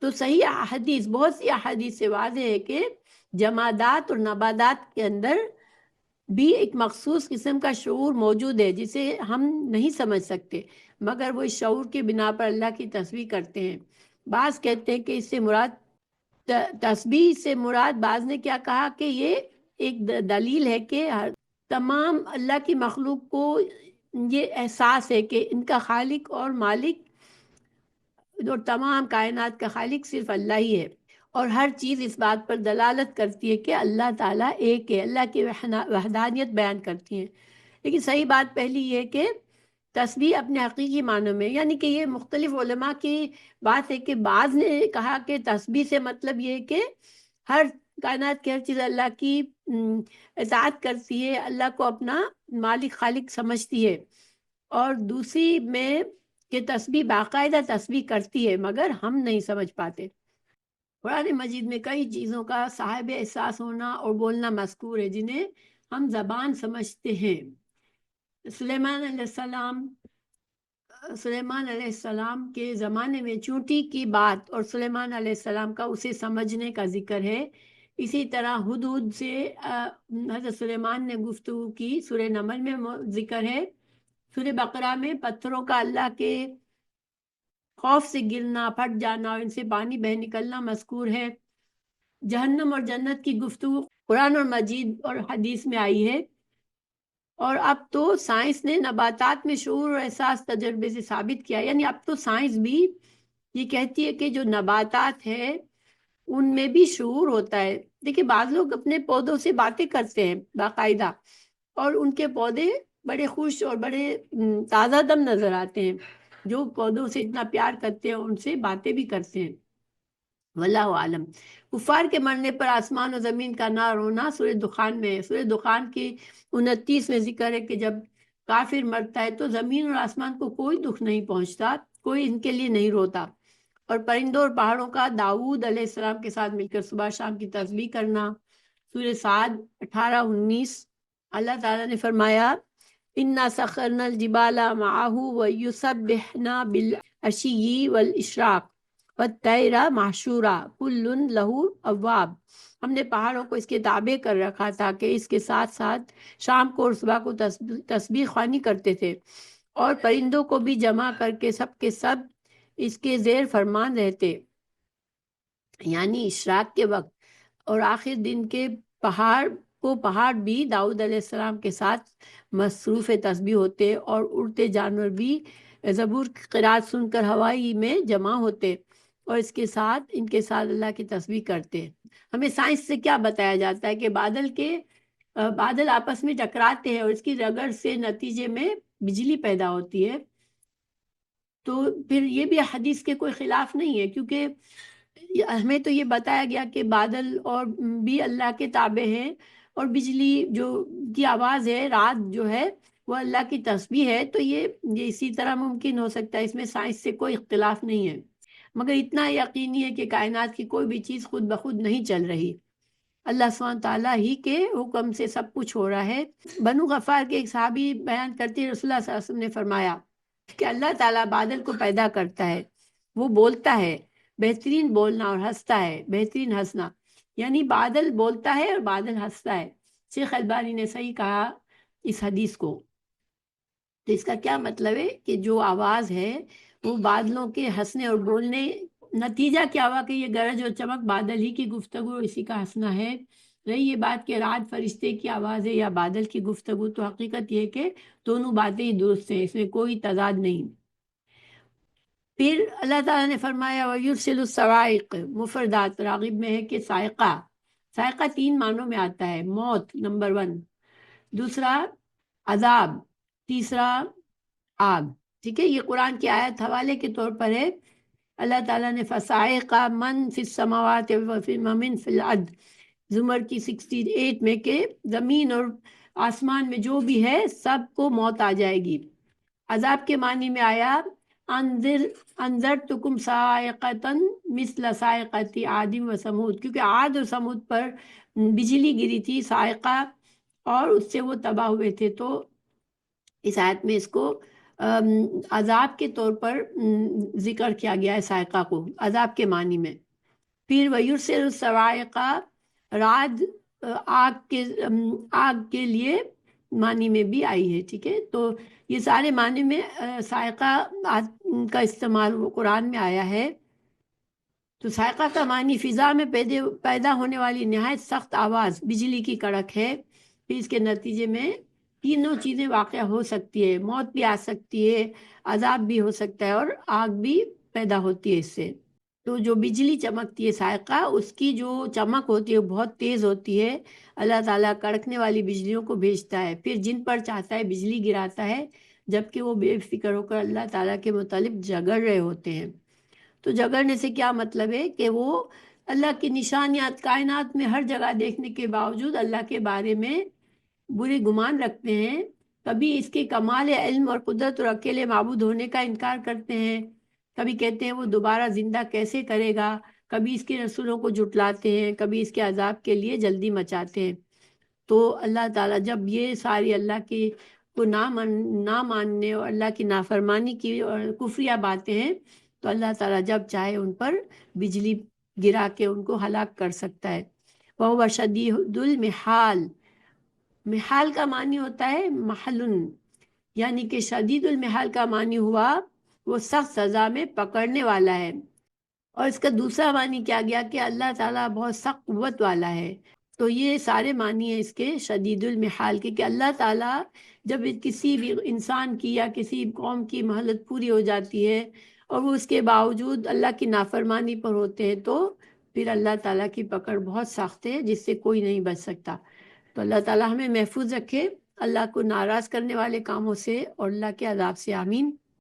تو صحیح حدیث، بہت سی احادیث سے واضح ہے کہ جمادات اور نباتات کے اندر بھی ایک مخصوص قسم کا شعور موجود ہے جسے ہم نہیں سمجھ سکتے، مگر وہ اس شعور کے بنا پر اللہ کی تسبیح کرتے ہیں۔ بعض کہتے ہیں کہ اس سے مراد تسبیح سے مراد، بعض نے کیا کہا کہ یہ ایک دلیل ہے کہ تمام اللہ کی مخلوق کو یہ احساس ہے کہ ان کا خالق اور مالک اور تمام کائنات کا خالق صرف اللہ ہی ہے، اور ہر چیز اس بات پر دلالت کرتی ہے کہ اللہ تعالیٰ ایک ہے، اللہ کی وحدانیت بیان کرتی ہیں۔ لیکن صحیح بات پہلی یہ کہ تسبیح اپنے حقیقی معنوں میں، یعنی کہ یہ مختلف علماء کی بات ہے کہ بعض نے کہا کہ تسبیح سے مطلب یہ کہ ہر کائنات کی ہر چیز اللہ کی اطاعت کرتی ہے، اللہ کو اپنا مالک خالق سمجھتی ہے، اور دوسری میں کہ تسبیح باقاعدہ تسبیح کرتی ہے مگر ہم نہیں سمجھ پاتے۔ قرآن مجید میں کئی چیزوں کا صاحب احساس ہونا اور بولنا مذکور ہے جنہیں ہم زبان سمجھتے ہیں۔ سلیمان علیہ السلام کے زمانے میں چونٹی کی بات اور سلیمان علیہ السلام کا اسے سمجھنے کا ذکر ہے۔ اسی طرح ہدہد سے حضرت سلیمان نے گفتگو کی، سورہ نمل میں ذکر ہے۔ سورہ بقرہ میں پتھروں کا اللہ کے خوف سے گرنا، پھٹ جانا اور ان سے پانی بہ نکلنا مذکور ہے۔ جہنم اور جنت کی گفتگو قرآن اور مجید اور حدیث میں آئی ہے۔ اور اب تو سائنس نے نباتات میں شعور اور احساس تجربے سے ثابت کیا، یعنی اب تو سائنس بھی یہ کہتی ہے کہ جو نباتات ہے ان میں بھی شعور ہوتا ہے۔ دیکھیں، بعض لوگ اپنے پودوں سے باتیں کرتے ہیں باقاعدہ، اور ان کے پودے بڑے خوش اور بڑے تازہ دم نظر آتے ہیں، جو پودوں سے اتنا پیار کرتے ہیں ان سے باتیں بھی کرتے ہیں، واللہ عالم۔ کفار کے مرنے پر آسمان و زمین کا نہ رونا سورہ دخان میں ہے۔ سورہ دخان کی 29 میں ذکر ہے کہ جب کافر مرتا ہے تو زمین اور آسمان کو کوئی دکھ نہیں پہنچتا، کوئی ان کے لیے نہیں روتا۔ اور پرندوں اور پہاڑوں کا داؤد علیہ السلام کے ساتھ مل کر صبح شام کی تسبیح کرنا، سورہ صاد 18-19۔ اللہ تعالیٰ نے فرمایا اِنَّا سَخَّرْنَا الْجِبَالَ مَعَهُ وَيُسَبِّحْنَا بِالْعَشِيِّ وَالْإِشْرَاقِ وَالطَّيْرَ مَحْشُورًا كُلٌّ لَهُ أَوَّابٌ۔ ہم نے پہاڑوں کو اس کے تابع کر رکھا تھا کہ اس کے ساتھ ساتھ شام کو اور صبح کو تسبیح خوانی کرتے تھے، اور پرندوں کو بھی جمع کر کے سب اس کے زیر فرمان رہتے، یعنی اشراق کے وقت اور آخر دن کے پہاڑ بھی داؤد علیہ السلام کے ساتھ مصروف تسبیح ہوتے، اور اڑتے جانور بھی زبور کی قرات سن کر ہوائی میں جمع ہوتے اور اس کے ساتھ ان کے ساتھ اللہ کی تسبیح کرتے۔ ہمیں سائنس سے کیا بتایا جاتا ہے کہ بادل آپس میں ٹکراتے ہیں اور اس کی رگڑ سے نتیجے میں بجلی پیدا ہوتی ہے، تو پھر یہ بھی حدیث کے کوئی خلاف نہیں ہے، کیونکہ ہمیں تو یہ بتایا گیا کہ بادل اور بھی اللہ کے تابع ہیں، اور بجلی جو کی آواز ہے، رات جو ہے وہ اللہ کی تسبیح ہے، تو یہ اسی طرح ممکن ہو سکتا ہے، اس میں سائنس سے کوئی اختلاف نہیں ہے۔ مگر اتنا یقینی ہے کہ کائنات کی کوئی بھی چیز خود بخود نہیں چل رہی، اللہ سبحانہ تعالیٰ ہی کے حکم سے سب کچھ ہو رہا ہے۔ بنو غفار کے ایک صحابی بیان کرتے رسول اللہ صلی اللہ علیہ وسلم نے فرمایا کہ اللہ تعالیٰ بادل کو پیدا کرتا ہے، وہ بولتا ہے، بہترین بولنا اور ہنستا ہے، بہترین ہنسنا، یعنی بادل بولتا ہے اور بادل ہنستا ہے۔ شیخ البانی نے صحیح کہا اس حدیث کو۔ تو اس کا کیا مطلب ہے کہ جو آواز ہے وہ بادلوں کے ہنسنے اور بولنے، نتیجہ کیا ہوا کہ یہ گرج اور چمک بادل ہی کی گفتگو اور اسی کا ہنسنا ہے۔ رہی یہ بات کہ رات فرشتے کی آواز ہے یا بادل کی گفتگو، تو حقیقت یہ کہ دونوں باتیں ہی درست ہیں، اس میں کوئی تضاد نہیں۔ پھر اللہ تعالیٰ نے فرمایا وَيُرْسِلُ الصَّوَاعِقَ، مفردات، راغب میں ہے کہ صاعقہ، ذائقہ 3 معنوں میں آتا ہے، موت نمبر 1، دوسرا عذاب، تیسرا آگ، ٹھیک ہے۔ یہ قرآن کی آیت حوالے کے طور پر ہے۔ اللہ تعالیٰ نے فصاعقہ من فی السماوات ومن فی الارض، زمر کی 68 میں، کہ زمین اور آسمان میں جو بھی ہے سب کو موت آ جائے گی۔ عذاب کے معنی میں آیا انذرتکم صاعقۃ مثل صاعقۃ عاد و ثمود، کیونکہ عاد اور ثمود پر بجلی گری تھی، صاعقہ، اور اس سے وہ تباہ ہوئے تھے۔ تو اس آیت میں اس کو عذاب کے طور پر ذکر کیا گیا ہے، صاعقہ کو عذاب کے معنی میں۔ پھر وَيُرْسِلُ الصَّوَاعِقَ، رعد آگ کے لیے معنی میں بھی آئی ہے، ٹھیک ہے۔ تو یہ سارے معنی میں صاعقہ کا استعمال قرآن میں آیا ہے۔ تو صاعقہ کا معنی فضا میں پیدا ہونے والی نہایت سخت آواز، بجلی کی کڑک ہے۔ پھر اس کے نتیجے میں تینوں چیزیں واقع ہو سکتی ہے، موت بھی آ سکتی ہے، عذاب بھی ہو سکتا ہے، اور آگ بھی پیدا ہوتی ہے اس سے۔ تو جو بجلی چمکتی ہے صاعقہ، اس کی جو چمک ہوتی ہے بہت تیز ہوتی ہے۔ اللہ تعالیٰ کڑکنے والی بجلیوں کو بھیجتا ہے، پھر جن پر چاہتا ہے بجلی گراتا ہے، جبکہ وہ بے فکر ہو کر اللہ تعالیٰ کے متعلق جگڑ رہے ہوتے ہیں۔ تو جگڑنے سے کیا مطلب ہے کہ وہ اللہ کی نشانیات کائنات میں ہر جگہ دیکھنے کے باوجود اللہ کے بارے میں برے گمان رکھتے ہیں، کبھی اس کے کمال علم اور قدرت اور اکیلے معبود ہونے کا انکار کرتے ہیں، کبھی کہتے ہیں وہ دوبارہ زندہ کیسے کرے گا، کبھی اس کے رسولوں کو جھٹلاتے ہیں، کبھی اس کے عذاب کے لیے جلدی مچاتے ہیں۔ تو اللہ تعالیٰ جب یہ ساری اللہ کی کو نہ ماننے اور اللہ کی نافرمانی کی اور کفریہ باتیں ہیں، تو اللہ تعالیٰ جب چاہے ان پر بجلی گرا کے ان کو ہلاک کر سکتا ہے۔ وَهُوَ شَدِيدُ الْمِحَالِ، محال کا معنی ہوتا ہے محلن، یعنی کہ شدید المحال کا معنی ہوا وہ سخت سزا میں پکڑنے والا ہے۔ اور اس کا دوسرا معنی کیا گیا کہ اللہ تعالیٰ بہت سخت قوت والا ہے۔ تو یہ سارے معنی ہیں اس کے شدید المحال کے، کہ اللہ تعالیٰ جب کسی بھی انسان کی یا کسی قوم کی مہلت پوری ہو جاتی ہے اور وہ اس کے باوجود اللہ کی نافرمانی پر ہوتے ہیں، تو پھر اللہ تعالیٰ کی پکڑ بہت سخت ہے جس سے کوئی نہیں بچ سکتا۔ تو اللہ تعالیٰ ہمیں محفوظ رکھے اللہ کو ناراض کرنے والے کاموں سے اور اللہ کے عذاب سے، آمین۔